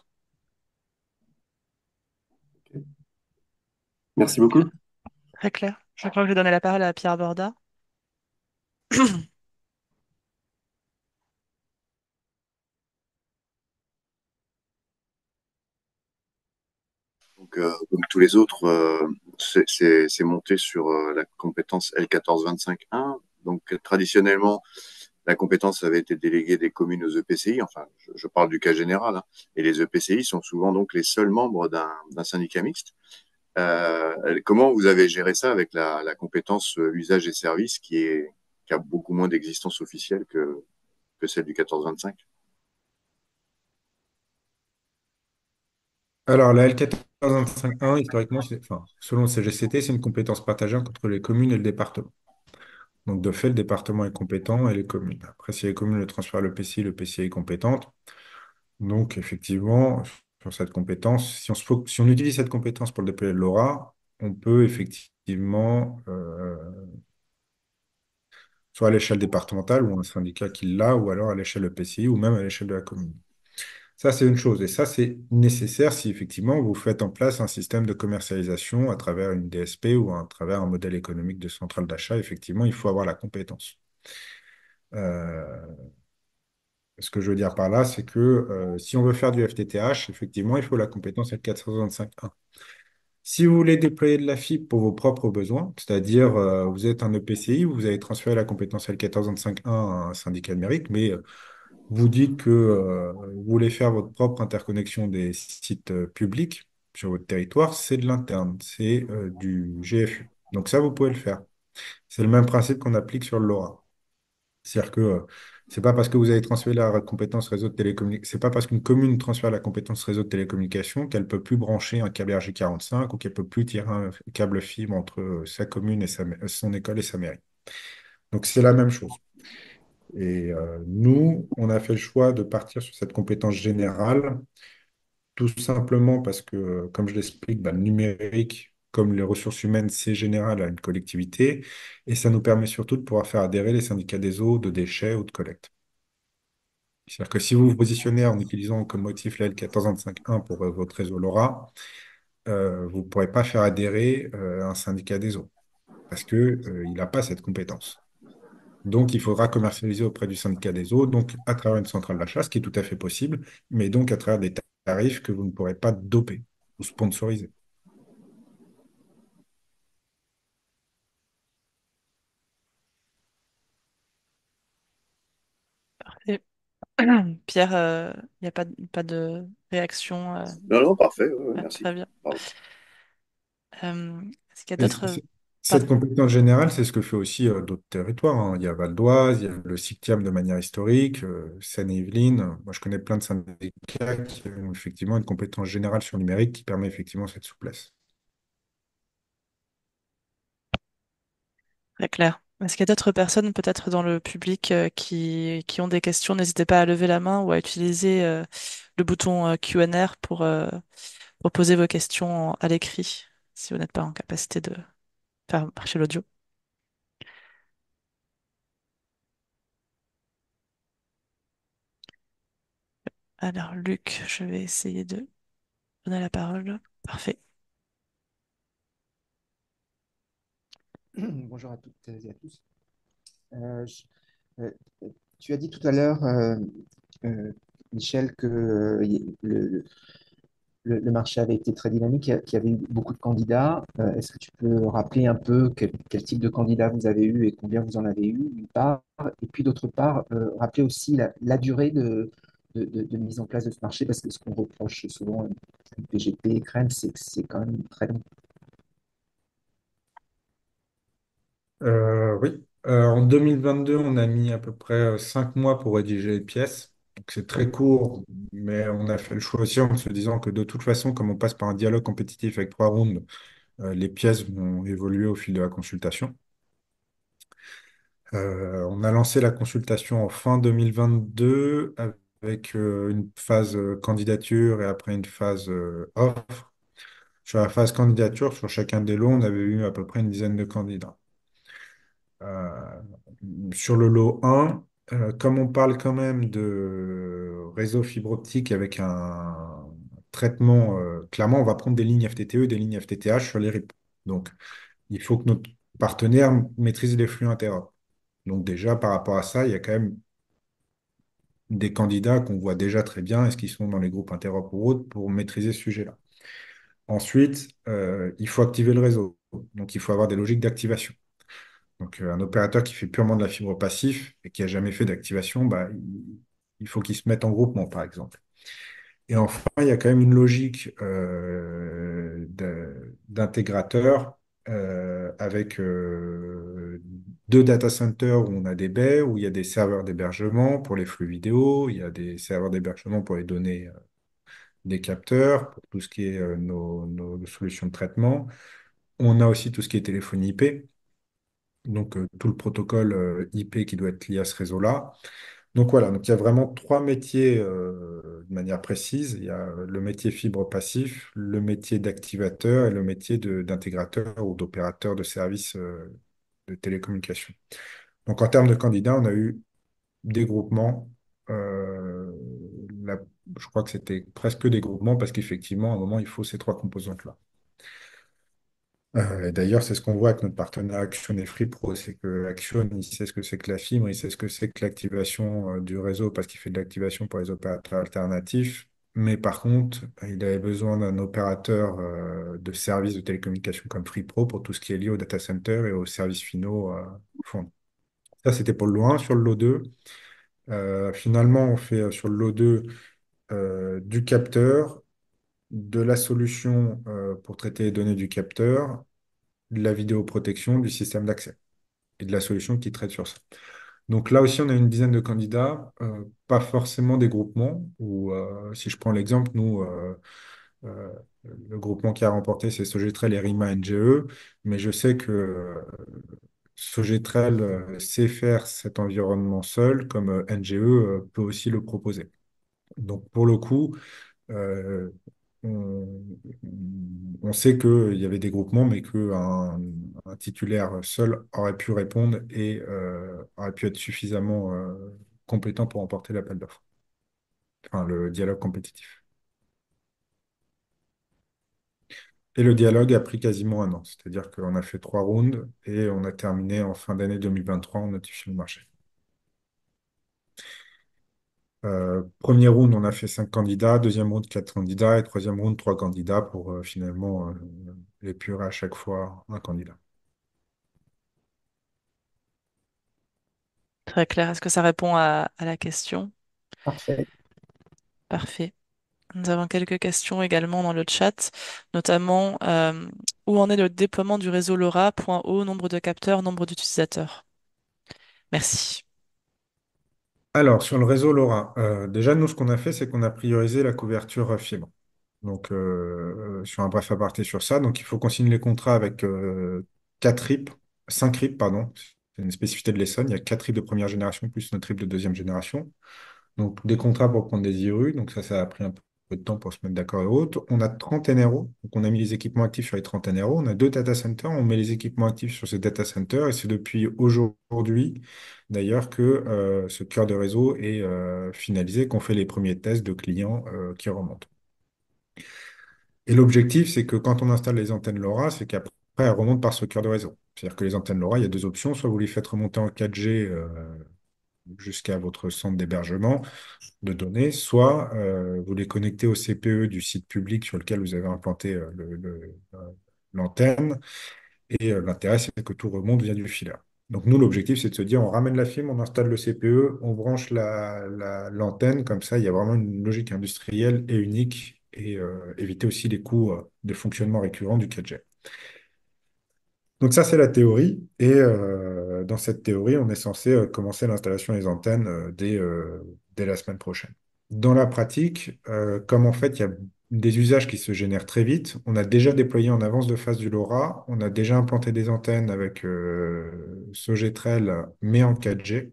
ok. Merci beaucoup. Très clair. Je crois que je vais donner la parole à Pierre Borda. Donc, comme tous les autres, c'est monté sur la compétence L1425-1. Donc, traditionnellement, la compétence avait été déléguée des communes aux EPCI. Enfin, je parle du cas général, hein. Et les EPCI sont souvent donc les seuls membres d'un syndicat mixte. Comment vous avez géré ça avec la compétence usage et service qui a beaucoup moins d'existence officielle que celle du 1425? Alors, la L1425-1, historiquement, enfin, selon le CGCT, c'est une compétence partagée entre les communes et le département. Donc, de fait, le département est compétent et les communes. Après, si les communes le transfèrent à le PCI est compétente. Donc, effectivement, sur cette compétence, si on utilise cette compétence pour le déployer de LoRa, on peut effectivement, soit à l'échelle départementale ou un syndicat qui l'a, ou alors à l'échelle EPCI ou même à l'échelle de la commune. Ça, c'est une chose. Et ça, c'est nécessaire si effectivement vous faites en place un système de commercialisation à travers une DSP ou à travers un modèle économique de centrale d'achat. Effectivement, il faut avoir la compétence. Euh, Ce que je veux dire par là, c'est que si on veut faire du FTTH, effectivement, il faut la compétence L465-1. Si vous voulez déployer de la fibre pour vos propres besoins, c'est-à-dire vous êtes un EPCI, vous avez transféré la compétence L1425-1 à un syndicat numérique, mais vous dites que vous voulez faire votre propre interconnexion des sites publics sur votre territoire, c'est de l'interne, c'est du GFU. Donc ça, vous pouvez le faire. C'est le même principe qu'on applique sur le LoRa. C'est-à-dire que c'est pas parce que vous avez transféré la compétence réseau de télécommunications, c'est pas parce qu'une commune transfère la compétence réseau de télécommunications qu'elle peut plus brancher un câble RJ45 ou qu'elle peut plus tirer un câble fibre entre sa commune et son école et sa mairie. Donc c'est la même chose. Et nous, on a fait le choix de partir sur cette compétence générale, tout simplement parce que, comme je l'explique, bah, le numérique, comme les ressources humaines, c'est général à une collectivité, et ça nous permet surtout de pouvoir faire adhérer les syndicats des eaux, de déchets ou de collecte. C'est-à-dire que si vous vous positionnez en utilisant comme motif la L1425-1 pour votre réseau LoRa, vous ne pourrez pas faire adhérer un syndicat des eaux parce que, il n'a pas cette compétence. Donc, il faudra commercialiser auprès du syndicat des eaux, donc à travers une centrale d'achat, ce qui est tout à fait possible, mais donc à travers des tarifs que vous ne pourrez pas doper ou sponsoriser. Et Pierre, il n'y a pas de réaction. Non, non, parfait, ouais, ouais, Ouais, merci. très bien. Bravo. Est-ce qu'il y a Et d'autres... cette Pardon. compétence générale, c'est ce que fait aussi d'autres territoires, hein. Il y a Val d'Oise, il y a le CICTIAM de manière historique, Seine-et-Yvelines. Moi, je connais plein de syndicats qui ont effectivement une compétence générale sur le numérique qui permet effectivement cette souplesse. Très clair. Est-ce qu'il y a d'autres personnes, peut-être dans le public, qui ont des questions? N'hésitez pas à lever la main ou à utiliser le bouton Q&R pour poser vos questions à l'écrit, si vous n'êtes pas en capacité de faire marcher l'audio. Alors, Luc, je vais essayer de donner la parole. Parfait. Bonjour à toutes et à tous. Euh, je- euh, Tu as dit tout à l'heure, euh, Michel, que le marché avait été très dynamique, qu'il y avait eu beaucoup de candidats. Est-ce que tu peux rappeler un peu quel type de candidats vous avez eu et combien vous en avez eu, d'une part, et puis d'autre part, rappeler aussi la durée de mise en place de ce marché, parce que ce qu'on reproche souvent à PGP et Crème, c'est que c'est quand même très long. Oui. En 2022, on a mis à peu près 5 mois pour rédiger les pièces. Donc c'est très court, mais on a fait le choix aussi en se disant que de toute façon, comme on passe par un dialogue compétitif avec 3 rounds, les pièces vont évoluer au fil de la consultation. On a lancé la consultation en fin 2022 avec une phase candidature et après une phase offre. Sur la phase candidature, sur chacun des lots, on avait eu à peu près une dizaine de candidats. Euh, Sur le lot 1, comme on parle quand même de réseau fibre optique avec un traitement, clairement, on va prendre des lignes FTTE et des lignes FTTH sur les RIP. Donc, il faut que notre partenaire maîtrise les flux interop. Donc déjà, par rapport à ça, il y a quand même des candidats qu'on voit déjà très bien, est-ce qu'ils sont dans les groupes interop ou autres, pour maîtriser ce sujet-là. Ensuite, il faut activer le réseau. Donc, il faut avoir des logiques d'activation. Donc, un opérateur qui fait purement de la fibre passif et qui n'a jamais fait d'activation, bah, il faut qu'il se mette en groupement, par exemple. Et enfin, il y a quand même une logique d'intégrateur avec 2 data centers où on a des baies, où il y a des serveurs d'hébergement pour les flux vidéo, il y a des serveurs d'hébergement pour les données des capteurs, pour tout ce qui est nos solutions de traitement. On a aussi tout ce qui est téléphonie IP, donc tout le protocole IP qui doit être lié à ce réseau-là. Donc voilà, donc il y a vraiment 3 métiers de manière précise. Il y a le métier fibre passif, le métier d'activateur et le métier d'intégrateur ou d'opérateur de services de télécommunication. Donc en termes de candidats, on a eu des groupements. euh, la- je crois que c'était presque des groupements parce qu'effectivement, à un moment, il faut ces 3 composantes-là. Et d'ailleurs, c'est ce qu'on voit avec notre partenaire Action et FreePro, c'est que Action, il sait ce que c'est que la fibre, il sait ce que c'est que l'activation du réseau parce qu'il fait de l'activation pour les opérateurs alternatifs. Mais par contre, il avait besoin d'un opérateur de services de télécommunications comme FreePro pour tout ce qui est lié au data center et aux services finaux fournis. Ça, c'était pour le lot 1. Sur le lot 2, finalement, on fait sur le lot 2 du capteur, de la solution pour traiter les données du capteur, de la vidéoprotection, du système d'accès et de la solution qui traite sur ça. Donc là aussi, on a une dizaine de candidats, pas forcément des groupements, ou si je prends l'exemple, nous, euh, le groupement qui a remporté, c'est Sogetrel et Rima NGE, mais je sais que Sogetrel sait faire cet environnement seul, comme NGE peut aussi le proposer. Donc pour le coup, euh, on, on sait qu'il y avait des groupements, mais qu'un un titulaire seul aurait pu répondre et aurait pu être suffisamment compétent pour remporter l'appel d'offres, enfin le dialogue compétitif. Et le dialogue a pris quasiment un an, c'est-à-dire qu'on a fait 3 rounds et on a terminé en fin d'année 2023 en notifiant le marché. Premier round, on a fait 5 candidats, deuxième round, 4 candidats, et troisième round, 3 candidats pour finalement épurer à chaque fois un candidat. Très clair. Est-ce que ça répond à la question? Parfait. Parfait. Nous avons quelques questions également dans le chat, notamment où en est le déploiement du réseau LoRa, point haut, nombre de capteurs, nombre d'utilisateurs. Merci. Alors, sur le réseau LoRa, déjà, nous, ce qu'on a fait, c'est qu'on a priorisé la couverture fibre. Donc, sur un bref aparté sur ça, donc il faut qu'on signe les contrats avec 4 RIP, 5 RIP, pardon. C'est une spécificité de l'Essonne. Il y a 4 RIP de première génération plus notre RIP de deuxième génération. Donc, des contrats pour prendre des IRU. Donc, ça a pris un peu de temps pour se mettre d'accord et autres. On a 30 NRO. Donc, on a mis les équipements actifs sur les 30 NRO. On a 2 data centers. On met les équipements actifs sur ces data centers. Et c'est depuis aujourd'hui, d'ailleurs, que ce cœur de réseau est finalisé, qu'on fait les premiers tests de clients qui remontent. Et l'objectif, c'est que quand on installe les antennes LoRa, c'est qu'après, elles remontent par ce cœur de réseau. C'est-à-dire que les antennes LoRa, il y a 2 options. Soit vous les faites remonter en 4G jusqu'à votre centre d'hébergement de données, soit vous les connectez au CPE du site public sur lequel vous avez implanté l'antenne. Et l'intérêt, c'est que tout remonte via du filaire. Donc nous, l'objectif, c'est de se dire, on ramène la fibre, on installe le CPE, on branche l'antenne, comme ça, il y a vraiment une logique industrielle et unique, et éviter aussi les coûts de fonctionnement récurrents du 4G. Donc ça, c'est la théorie. Et dans cette théorie, on est censé commencer l'installation des antennes dès la semaine prochaine. Dans la pratique, comme en fait, il y a des usages qui se génèrent très vite, on a déjà déployé en avance de phase du LoRa, on a déjà implanté des antennes avec Sogetrel, mais en 4G,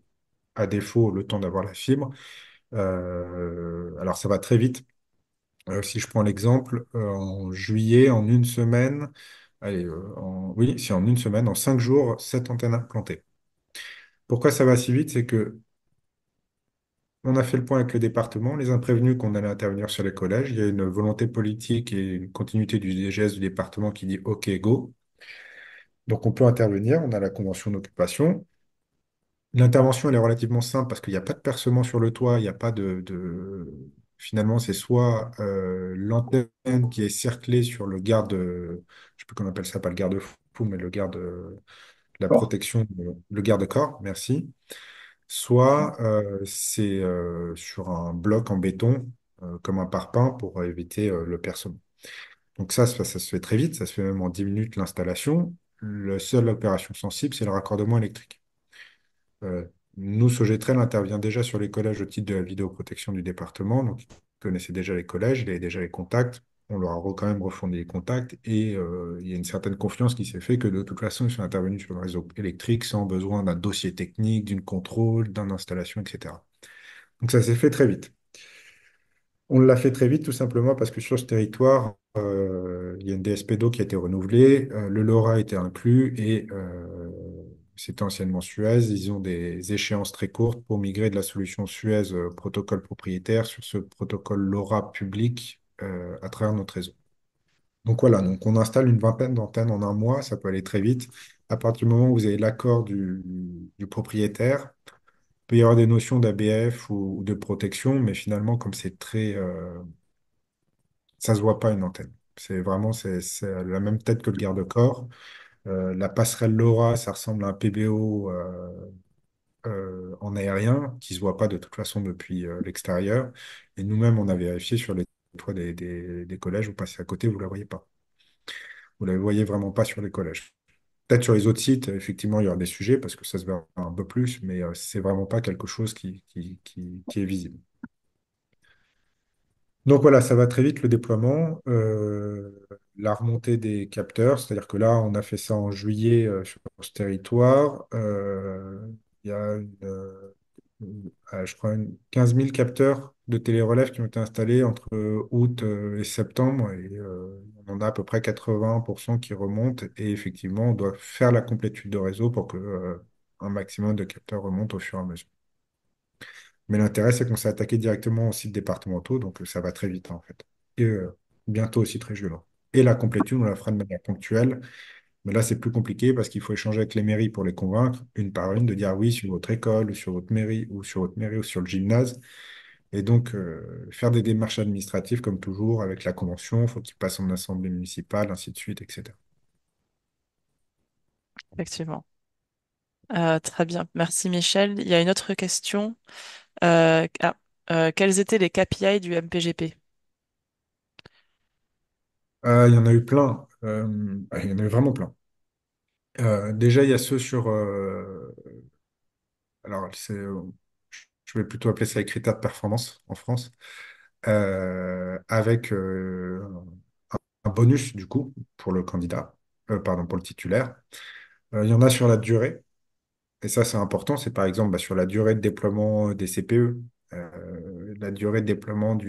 à défaut, le temps d'avoir la fibre. Alors ça va très vite. Si je prends l'exemple, en juillet, en une semaine, allez, oui, c'est en une semaine, en 5 jours, 7 antennes implantées. Pourquoi ça va si vite? C'est que on a fait le point avec le département, les imprévenus qu'on allait intervenir sur les collèges. Il y a une volonté politique et une continuité du DGS du département qui dit OK, go. Donc on peut intervenir, on a la convention d'occupation. L'intervention, elle est relativement simple parce qu'il n'y a pas de percement sur le toit, il n'y a pas Finalement, c'est soit l'antenne qui est cerclée sur le garde, je ne sais plus comment on appelle ça, pas le garde-fou, mais le garde, la D'accord. protection, le garde-corps, merci. Soit c'est sur un bloc en béton, comme un parpaing, pour éviter le percement. Donc ça se fait très vite, ça se fait même en 10 minutes l'installation. La seule opération sensible, c'est le raccordement électrique. Euh, Nous, Sogetrel intervient déjà sur les collèges au titre de la vidéoprotection du département. Donc, il connaissait déjà les collèges, il avait déjà les contacts. On leur a quand même refourni les contacts et il y a une certaine confiance qui s'est fait que de toute façon, ils sont intervenus sur le réseau électrique sans besoin d'un dossier technique, d'une contrôle, d'une installation, etc. Donc, ça s'est fait très vite. On l'a fait très vite tout simplement parce que sur ce territoire, il y a une DSP d'eau qui a été renouvelée, le LoRa a été inclus et c'était anciennement Suez. Ils ont des échéances très courtes pour migrer de la solution Suez protocole propriétaire sur ce protocole LoRa public à travers notre réseau. Donc voilà, donc on installe une vingtaine d'antennes en un mois, ça peut aller très vite. À partir du moment où vous avez l'accord du propriétaire, il peut y avoir des notions d'ABF ou de protection, mais finalement, comme c'est très, ça se voit pas une antenne. C'est vraiment, c'est la même tête que le garde-corps. La passerelle LoRa, ça ressemble à un PBO en aérien qui se voit pas de toute façon depuis l'extérieur. Et nous-mêmes, on a vérifié sur les toits des collèges, vous passez à côté, vous la voyez pas. Vous la voyez vraiment pas sur les collèges. Peut-être sur les autres sites, effectivement, il y aura des sujets parce que ça se verra un peu plus, mais c'est vraiment pas quelque chose qui est visible. Donc voilà, ça va très vite le déploiement. La remontée des capteurs, c'est-à-dire que là, on a fait ça en juillet sur ce territoire. Il y a je crois, 15 000 capteurs de télérelève qui ont été installés entre août et septembre. Et on en a à peu près 80% qui remontent. Et effectivement, on doit faire la complétude de réseau pour que, un maximum de capteurs remontent au fur et à mesure. Mais l'intérêt, c'est qu'on s'est attaqué directement aux sites départementaux, donc ça va très vite, hein, en fait. Et bientôt aussi très violent. Et la complétude, on la fera de manière ponctuelle. Mais là, c'est plus compliqué parce qu'il faut échanger avec les mairies pour les convaincre, une par une, de dire oui sur votre école, ou sur votre mairie, ou sur votre mairie, ou sur le gymnase. Et donc, faire des démarches administratives, comme toujours, avec la convention, il faut qu'ils passent en assemblée municipale, ainsi de suite, etc. Effectivement. Très bien. Merci Michel. Il y a une autre question. Ah, quels étaient les KPI du MPGP? Il y en a eu plein. Il y en a eu vraiment plein. Déjà, il y a ceux sur... alors, je vais plutôt appeler ça les critères de performance en France, avec un bonus, du coup, pour le candidat, pardon, pour le titulaire. Il y en a sur la durée. Et ça, c'est important. C'est par exemple sur la durée de déploiement des CPE, la durée de déploiement dans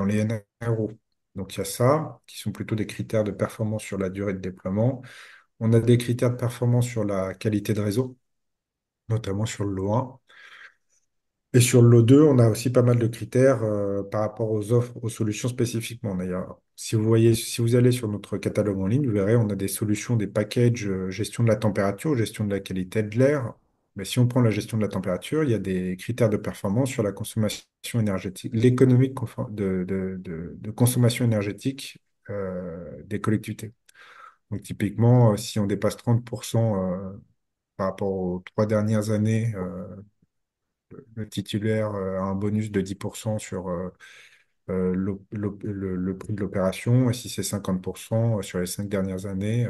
les NRO. Donc, il y a ça, qui sont plutôt des critères de performance sur la durée de déploiement. On a des critères de performance sur la qualité de réseau, notamment sur le lot 1. Et sur le lot 2, on a aussi pas mal de critères par rapport aux offres, aux solutions spécifiquement. D'ailleurs, si vous voyez, si vous allez sur notre catalogue en ligne, vous verrez, on a des solutions, des packages gestion de la température, gestion de la qualité de l'air. Mais si on prend la gestion de la température, il y a des critères de performance sur la consommation énergétique, l'économie de consommation énergétique des collectivités. Donc typiquement, si on dépasse 30% par rapport aux 3 dernières années, le titulaire a un bonus de 10% sur le prix de l'opération, et si c'est 50% sur les 5 dernières années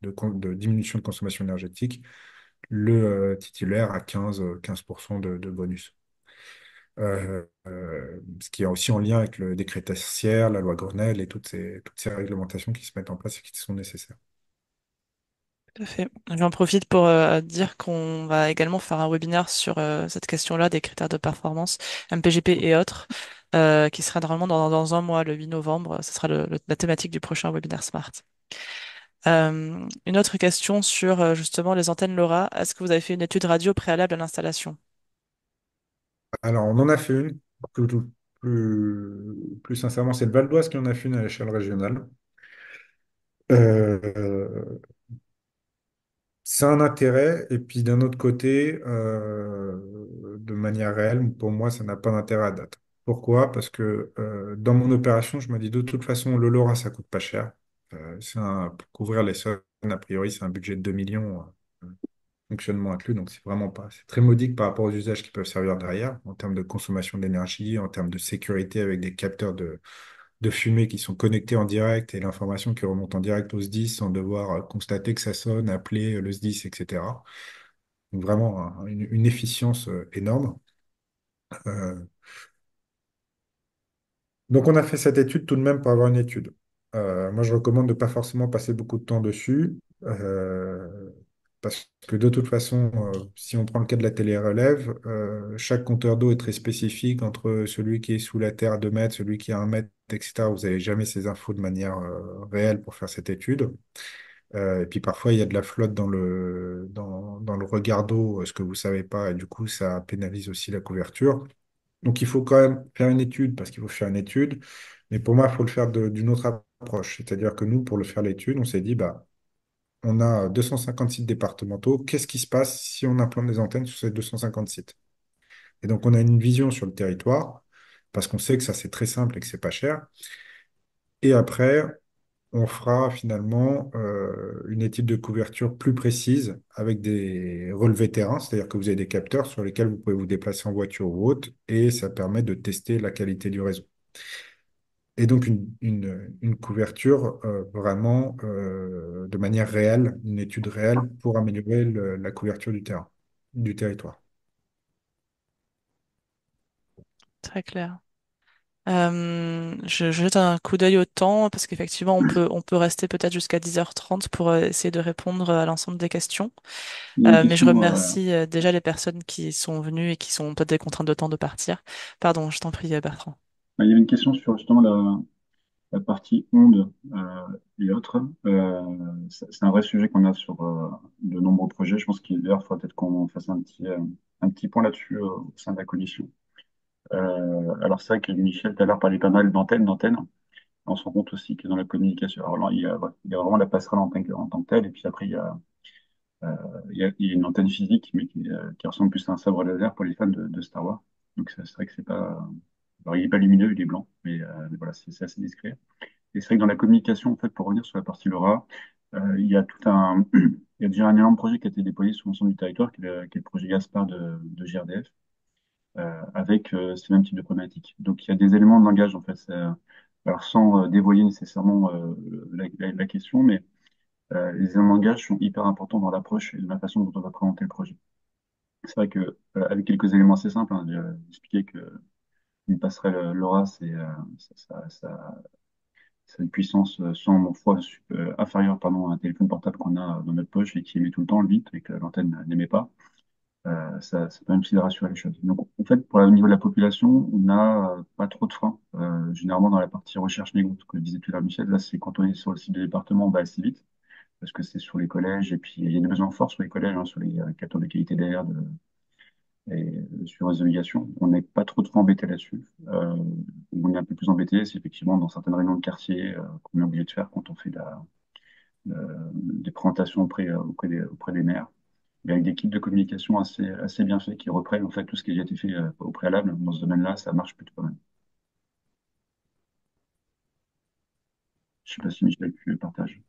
de diminution de consommation énergétique, le titulaire a 15% de bonus. Ce qui est aussi en lien avec le décret tertiaire, la loi Grenelle et toutes ces réglementations qui se mettent en place et qui sont nécessaires. Tout à fait. J'en profite pour dire qu'on va également faire un webinaire sur cette question-là des critères de performance, MPGP et autres, qui sera normalement dans un mois, le 8 novembre. Ce sera la thématique du prochain webinaire Smart. Une autre question sur justement les antennes LoRa. Est-ce que vous avez fait une étude radio préalable à l'installation? Alors, on en a fait une, plus sincèrement, c'est le Val d'Oise qui en a fait une à l'échelle régionale. Euh, C'est un intérêt, et puis d'un autre côté, de manière réelle, pour moi, ça n'a pas d'intérêt à date. Pourquoi? Parce que dans mon opération, je me dis de toute façon, le LoRa, ça coûte pas cher. Pour couvrir les sols, a priori, c'est un budget de 2 millions, fonctionnement inclus, donc c'est vraiment pas. C'est très modique par rapport aux usages qui peuvent servir derrière, en termes de consommation d'énergie, en termes de sécurité avec des capteurs de fumée qui sont connectés en direct et l'information qui remonte en direct au SDIS sans devoir constater que ça sonne, appeler le SDIS, etc. Donc vraiment une efficience énorme. Euh, donc on a fait cette étude tout de même pour avoir une étude. Moi je recommande de ne pas forcément passer beaucoup de temps dessus. Parce que de toute façon, si on prend le cas de la télé-relève, chaque compteur d'eau est très spécifique entre celui qui est sous la terre à 2 mètres, celui qui est à 1 mètre, etc. Vous n'avez jamais ces infos de manière réelle pour faire cette étude. Et puis parfois, il y a de la flotte dans le regard d'eau, ce que vous ne savez pas, et du coup, ça pénalise aussi la couverture. Donc il faut quand même faire une étude, parce qu'il faut faire une étude. Mais pour moi, il faut le faire d'une autre approche. C'est-à-dire que nous, pour le faire l'étude, on s'est dit, bah, on a 250 sites départementaux. Qu'est-ce qui se passe si on implante des antennes sur ces 250 sites? Et donc, on a une vision sur le territoire, parce qu'on sait que ça, c'est très simple et que c'est pas cher. Et après, on fera finalement une étude de couverture plus précise avec des relevés terrain, c'est-à-dire que vous avez des capteurs sur lesquels vous pouvez vous déplacer en voiture ou autre, et ça permet de tester la qualité du réseau. Et donc une couverture vraiment de manière réelle, une étude réelle pour améliorer la couverture du terrain, du territoire. Très clair. Je jette un coup d'œil au temps parce qu'effectivement, on peut rester peut-être jusqu'à 10h30 pour essayer de répondre à l'ensemble des questions. Il y a une Mais je question, remercie déjà les personnes qui sont venues et qui sont peut-être des contraintes de temps de partir. Pardon, je t'en prie, Bertrand. il y avait une question sur justement la partie ondes et autres. C'est un vrai sujet qu'on a sur de nombreux projets. Je pense qu'il d'ailleurs faudra peut-être qu'on fasse un petit point là-dessus au sein de la commission. Alors c'est vrai que Michel tout à l'heure parlait pas mal d'antennes. On se rend compte aussi que dans la communication, alors là, il y a vraiment la passerelle en tant que telle, et puis après euh, il y a une antenne physique, mais qui ressemble plus à un sabre laser pour les fans de Star Wars. Donc c'est vrai que c'est pas, alors il est pas lumineux, il est blanc, mais voilà, c'est assez discret. Et c'est vrai que dans la communication, en fait, pour revenir sur la partie LoRa, il y a il y a déjà un énorme projet qui a été déployé sur l'ensemble du territoire, qui est le projet Gaspard de GRDF, avec ce même type de problématique. Donc il y a des éléments de langage, en fait, alors sans dévoyer nécessairement la question, mais les éléments de langage sont hyper importants dans l'approche et dans la façon dont on va présenter le projet. C'est vrai que avec quelques éléments assez simples, hein, d'expliquer que une passerelle LoRa, c'est une puissance 100 fois inférieure pardon, à un téléphone portable qu'on a dans notre poche et qui émet tout le temps le bit et que l'antenne n'émet pas. Ça permet aussi de rassurer les choses. Donc, en fait, au niveau de la population, on n'a pas trop de freins. Généralement, dans la partie recherche négo, ce que disait tout à l'heure Michel, là, c'est quand on est sur le site des départements, on va assez vite parce que c'est sur les collèges et puis il y a des besoins forts sur les collèges, hein, sur les capteurs de qualité d'air et sur les obligations. On n'est pas trop embêté là-dessus. Où on est un peu plus embêté, c'est effectivement dans certaines réunions de quartier qu'on est obligé de faire quand on fait des présentations auprès des maires, mais avec des kits de communication assez bien faits qui reprennent en fait tout ce qui a déjà été fait au préalable. Dans ce domaine-là, ça marche plutôt pas mal. Je sais pas si Michel, tu le partages.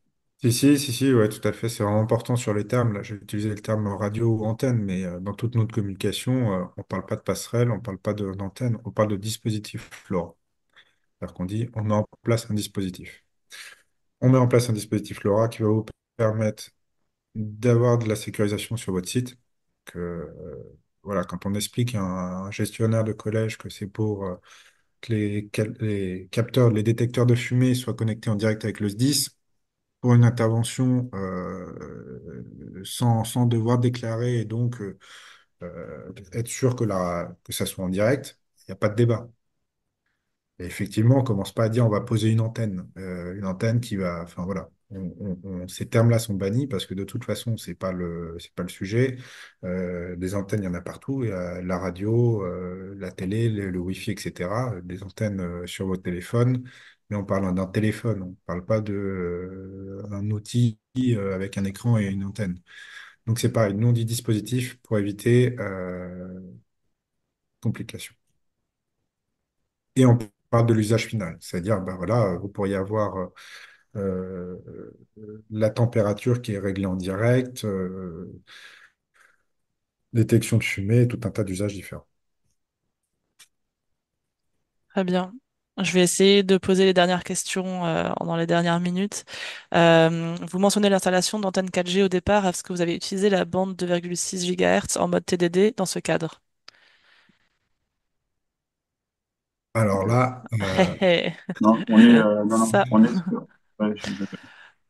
Si, ouais, tout à fait. C'est vraiment important sur les termes. Là, j'ai utilisé le terme radio ou antenne, mais dans toute notre communication, on parle pas de passerelle, on parle pas d'antenne, on parle de dispositif LoRa. C'est-à-dire qu'on dit, on met en place un dispositif. On met en place un dispositif LoRa qui va vous permettre d'avoir de la sécurisation sur votre site. Voilà, quand on explique à un gestionnaire de collège que c'est pour que les capteurs, les détecteurs de fumée soient connectés en direct avec le SDIS, pour une intervention sans devoir déclarer et donc être sûr que ça soit en direct, il n'y a pas de débat. Et effectivement, on commence pas à dire on va poser une antenne qui va, enfin voilà, ces termes-là sont bannis parce que de toute façon c'est pas le sujet. Des antennes, il y en a partout, il y a la radio, la télé, le Wi-Fi, etc. Des antennes sur votre téléphone, mais on parle d'un téléphone, on parle pas de un outil avec un écran et une antenne. Donc c'est pareil, nous on dit dispositif pour éviter complications. Et on parle de l'usage final, c'est-à-dire, ben voilà, vous pourriez avoir la température qui est réglée en direct, détection de fumée, tout un tas d'usages différents. Très bien. Je vais essayer de poser les dernières questions dans les dernières minutes. Vous mentionnez l'installation d'antennes 4G au départ. Est-ce que vous avez utilisé la bande 2,6 GHz en mode TDD dans ce cadre? Alors là, Non, Ça, on est ouais, je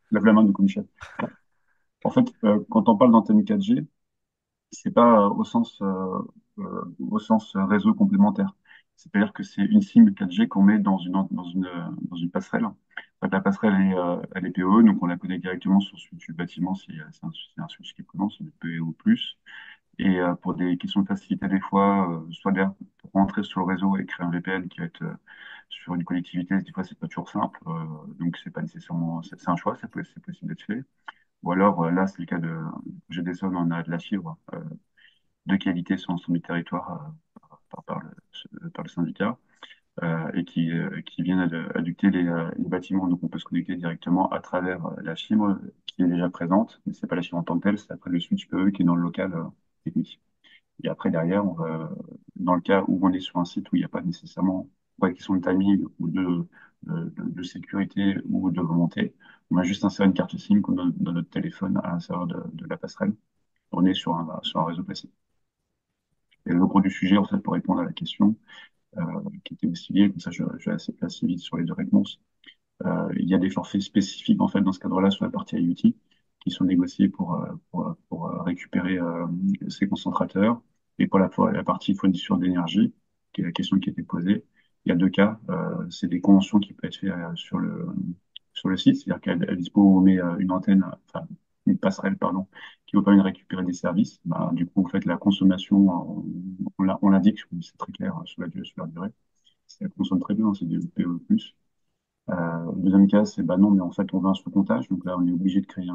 lève la main du coup, Michel. En fait, quand on parle d'antenne 4G, c'est pas au sens réseau complémentaire. C'est-à-dire que c'est une SIM 4G qu'on met dans une passerelle. En fait, la passerelle elle est PoE, donc on la connecte directement sur le bâtiment. C'est un switch qui commence, c'est du PoE+. Et pour des questions de facilité, des fois, soit d'ailleurs pour rentrer sur le réseau et créer un VPN qui va être sur une collectivité, des fois, c'est pas toujours simple. Donc, c'est pas nécessairement, c'est un choix, c'est possible d'être fait. Ou alors, là, c'est le cas du projet des zones, on a de la fibre de qualité sur l'ensemble du territoire par le syndicat et qui viennent adducter les bâtiments. Donc, on peut se connecter directement à travers la fibre qui est déjà présente, mais c'est pas la fibre en tant que telle, c'est après le switch PE qui est dans le local technique. Et après, derrière, dans le cas où on est sur un site où il n'y a pas nécessairement pour la question de timing ou de sécurité ou de volonté, on a juste inséré une carte SIM dans notre téléphone à l'intérieur de la passerelle. On est sur un réseau classique. Et le gros du sujet, en fait, pour répondre à la question, euh, qui était aussi liée, comme ça je vais assez vite sur les deux réponses. Il y a des forfaits spécifiques en fait dans ce cadre-là sur la partie IoT qui sont négociés pour récupérer ces concentrateurs. Et pour la partie fourniture d'énergie, qui est la question qui a été posée, il y a deux cas. C'est des conventions qui peuvent être faites sur le site, c'est-à-dire qu'à dispo, on met une antenne, enfin une passerelle, pardon, qui vous permet de récupérer des services. Bah, du coup, vous faites la consommation, on l'indique, c'est très clair sur la durée. Ça consomme très bien, hein, c'est du PE+. Le deuxième cas, c'est bah non, mais en fait, on veut un sous-comptage. Donc là, on est obligé de créer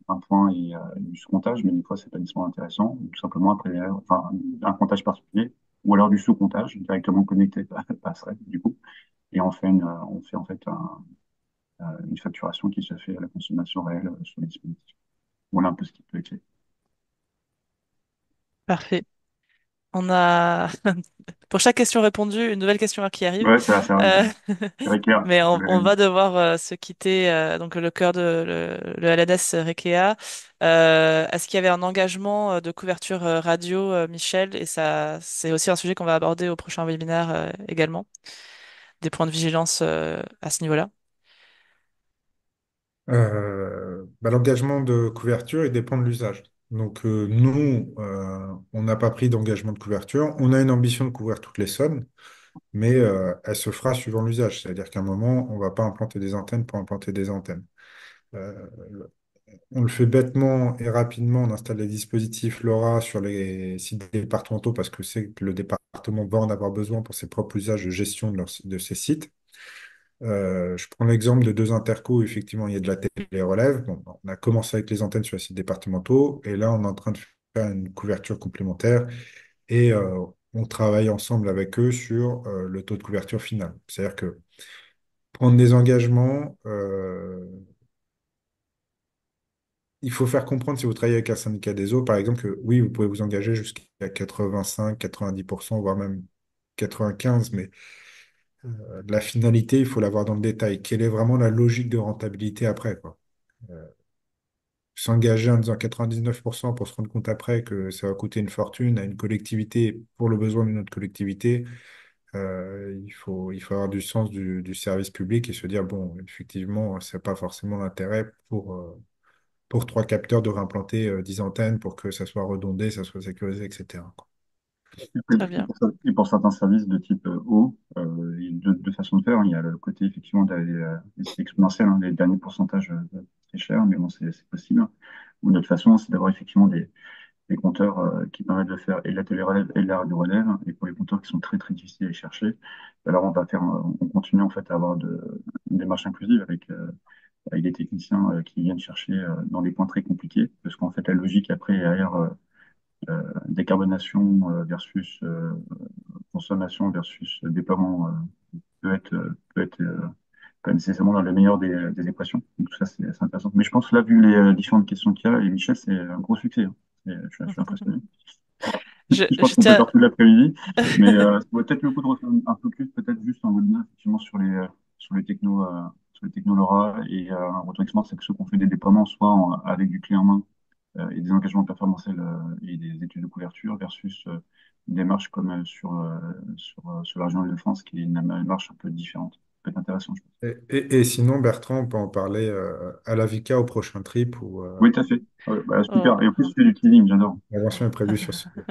un point et du sous-comptage, mais des fois, c'est pas nécessairement intéressant. Tout simplement, après, enfin, un comptage particulier, ou alors du sous-comptage directement connecté à la passerelle, du coup. Et on fait en fait une facturation qui se fait à la consommation réelle sur les dispositifs. Voilà un peu ce qui peut être fait. Parfait. On a pour chaque question répondue, une nouvelle question qui arrive. Ouais, ça arrive. Euh, C'est vrai clair. Mais on va devoir se quitter. Donc le cœur de le LNS Rekea. Est-ce qu'il y avait un engagement de couverture radio, Michel? Et ça, c'est aussi un sujet qu'on va aborder au prochain webinaire également. Des points de vigilance à ce niveau-là. L'engagement de couverture, il dépend de l'usage. Donc, nous, on n'a pas pris d'engagement de couverture. On a une ambition de couvrir toutes les zones, mais elle se fera suivant l'usage. C'est-à-dire qu'à un moment, on ne va pas implanter des antennes pour implanter des antennes. Euh, on le fait bêtement et rapidement. On installe les dispositifs LoRa sur les sites départementaux parce que c'est que le département va en avoir besoin pour ses propres usages de gestion de ses sites. Je prends l'exemple de deux intercos où effectivement il y a de la télé-relève. Bon, on a commencé avec les antennes sur les sites départementaux et là on est en train de faire une couverture complémentaire et on travaille ensemble avec eux sur le taux de couverture final. C'est-à-dire que prendre des engagements, il faut faire comprendre si vous travaillez avec un syndicat des eaux, par exemple, que oui, vous pouvez vous engager jusqu'à 85, 90%, voire même 95%, mais la finalité, il faut l'avoir dans le détail. Quelle est vraiment la logique de rentabilité après, quoi? Euh, S'engager en disant 99% pour se rendre compte après que ça va coûter une fortune à une collectivité pour le besoin d'une autre collectivité, il faut avoir du sens du service public et se dire, bon, effectivement, c'est pas forcément l'intérêt pour trois capteurs de réimplanter 10 antennes pour que ça soit redondé, ça soit sécurisé, etc., quoi. Très bien. Et pour certains services de type eau, il y a deux façons de faire. Il y a le côté effectivement d'aller, c'est exponentiel, hein, les derniers pourcentages, c'est cher, mais bon, c'est possible. Ou une autre façon, c'est d'avoir effectivement des compteurs qui permettent de faire et de la télé-relève et de la radio-relève. Et pour les compteurs qui sont très très difficiles à aller chercher, alors on continue en fait à avoir une démarche inclusive avec des techniciens qui viennent chercher dans des points très compliqués, parce qu'en fait la logique après derrière décarbonation versus consommation versus déploiement peut être pas nécessairement dans le meilleur des équations. Donc tout ça, c'est intéressant. Mais je pense que là, vu les différentes questions qu'il y a, et Michel, c'est un gros succès, hein. Je suis impressionné. Je pense Je qu'on peut tiens. faire tout l'après-midi, mais ça vaut peut-être le coup de refaire un focus, peut-être juste un webinaire, effectivement, sur les technos LoRa et un retour expérience, c'est que ceux qui ont fait des déploiements, soit avec du clé en main et des engagements performantiels et des études de couverture versus une démarche comme sur la région de France qui est une démarche un peu différente. Ça peut être intéressant, je pense. Et sinon, Bertrand, on peut en parler à la Vica au prochain trip où Oui, tout à fait. Ouais, bah, super. Oh. Et en plus, tu fais du teasing, j'adore. l'intervention est prévue sur ce sujet.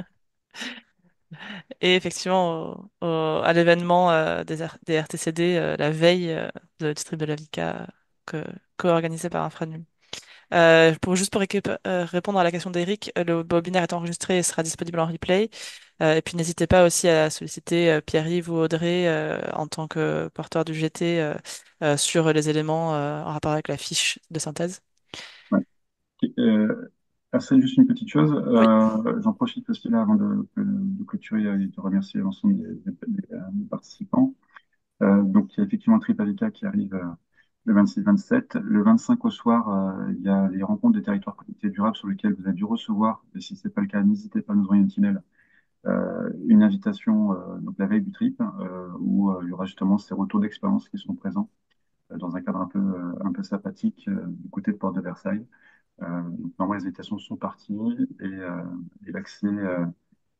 Et effectivement, à l'événement des RTCD, la veille du trip de la Vika, co-organisé par Infranum. Juste pour répondre à la question d'Eric, le webinaire est enregistré et sera disponible en replay. Et puis n'hésitez pas aussi à solliciter Pierre-Yves ou Audrey en tant que porteur du GT sur les éléments en rapport avec la fiche de synthèse. Ouais. Ok, Arsène, juste une petite chose. Oui, J'en profite aussi là avant de clôturer et de remercier l'ensemble des participants. Donc, il y a effectivement Trip Avocat qui arrive le 26-27. Le 25 au soir, il y a les rencontres des territoires connectés durables sur lesquels vous avez dû recevoir, et si ce n'est pas le cas, n'hésitez pas à nous envoyer un petit mail, une invitation donc la veille du trip, où il y aura justement ces retours d'expérience qui sont présents dans un cadre un peu sympathique du côté de Porte de Versailles. Donc, normalement, les invitations sont parties et l'accès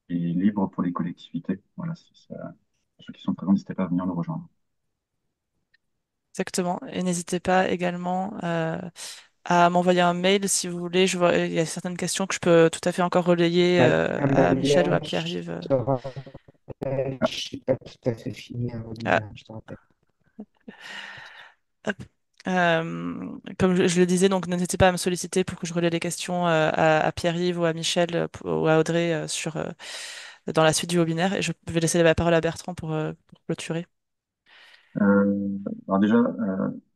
est libre pour les collectivités. Voilà, pour ceux qui sont présents, n'hésitez pas à venir nous rejoindre. exactement. Et n'hésitez pas également à m'envoyer un mail si vous voulez. Je vois, il y a certaines questions que je peux tout à fait encore relayer à Michel ou à Amalia, Pierre-Yves. je te rappelle, je n'ai pas tout à fait fini un Ah, webinaire, je te rappelle. hop. Comme je le disais, donc n'hésitez pas à me solliciter pour que je relaie les questions à Pierre-Yves ou à Michel ou à Audrey dans la suite du webinaire. Et je vais laisser la parole à Bertrand pour clôturer. Alors déjà,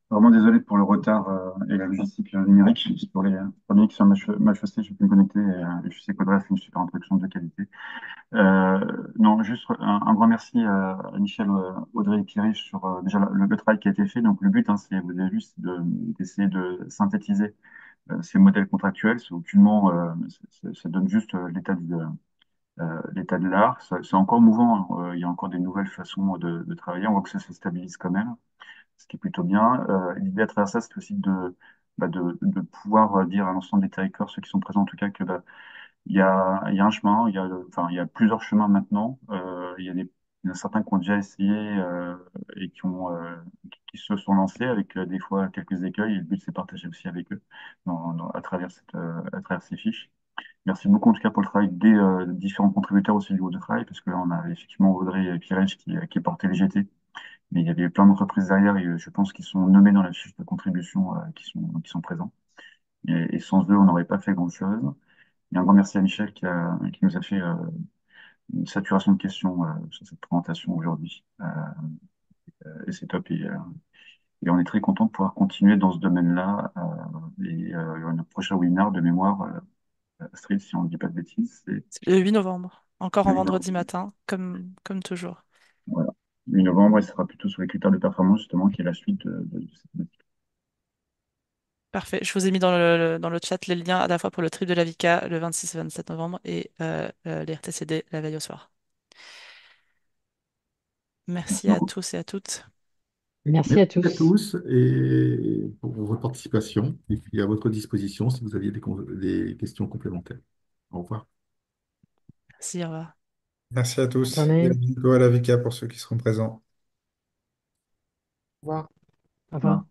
vraiment désolé pour le retard et la logistique numérique. Pour les premiers qui sont ma chaussée, je peux me connecter et je sais qu'Audrey a fait une super introduction de qualité. Non, juste un grand merci à Michel, Audrey et Pierre sur déjà le travail qui a été fait. Donc le but, hein, c'est, vous avez vu, c'est d'essayer de synthétiser ces modèles contractuels. C'est aucunement, ça donne juste l'état de l'art. C'est encore mouvant, hein. Il y a encore des nouvelles façons de travailler. On voit que ça se stabilise quand même, ce qui est plutôt bien. L'idée à travers ça, c'est aussi de pouvoir dire à l'ensemble des territoires, ceux qui sont présents en tout cas, que il y a un chemin, enfin, il y a plusieurs chemins maintenant. Il y en a certains qui ont déjà essayé et qui se sont lancés avec des fois quelques écueils. Et le but, c'est de partager aussi avec eux à travers à travers ces fiches. Merci beaucoup en tout cas pour le travail des différents contributeurs aussi du groupe de travail, parce que là, on a effectivement Audrey et Pierre qui portait les GT, mais il y avait plein d'entreprises derrière et je pense qu'ils sont nommés dans la fiche de contribution qui sont présents. Et sans eux, on n'aurait pas fait grand-chose. Et un grand merci à Michel qui nous a fait une saturation de questions sur cette présentation aujourd'hui. Et c'est top. Et on est très content de pouvoir continuer dans ce domaine-là. Il y aura un prochain webinaire de mémoire, Astrid, si on ne dit pas de bêtises, c'est C'est le 8 novembre, encore le en 8 novembre. vendredi matin, comme toujours. Voilà. 8 novembre, et ce sera plutôt sur les critères de performance, justement, qui est la suite de cette thématique. Parfait. Je vous ai mis dans le chat les liens à la fois pour le trip de la Vika le 26 et 27 novembre et les RTCD la veille au soir. Merci Merci à beaucoup. tous et à toutes. Merci à Merci à tous. tous et pour votre participation. Et puis à votre disposition si vous aviez des questions complémentaires. Au revoir. Merci, au revoir. Merci à Bonne tous et à journée. bientôt à la Vika pour ceux qui seront présents. Au revoir. Au revoir.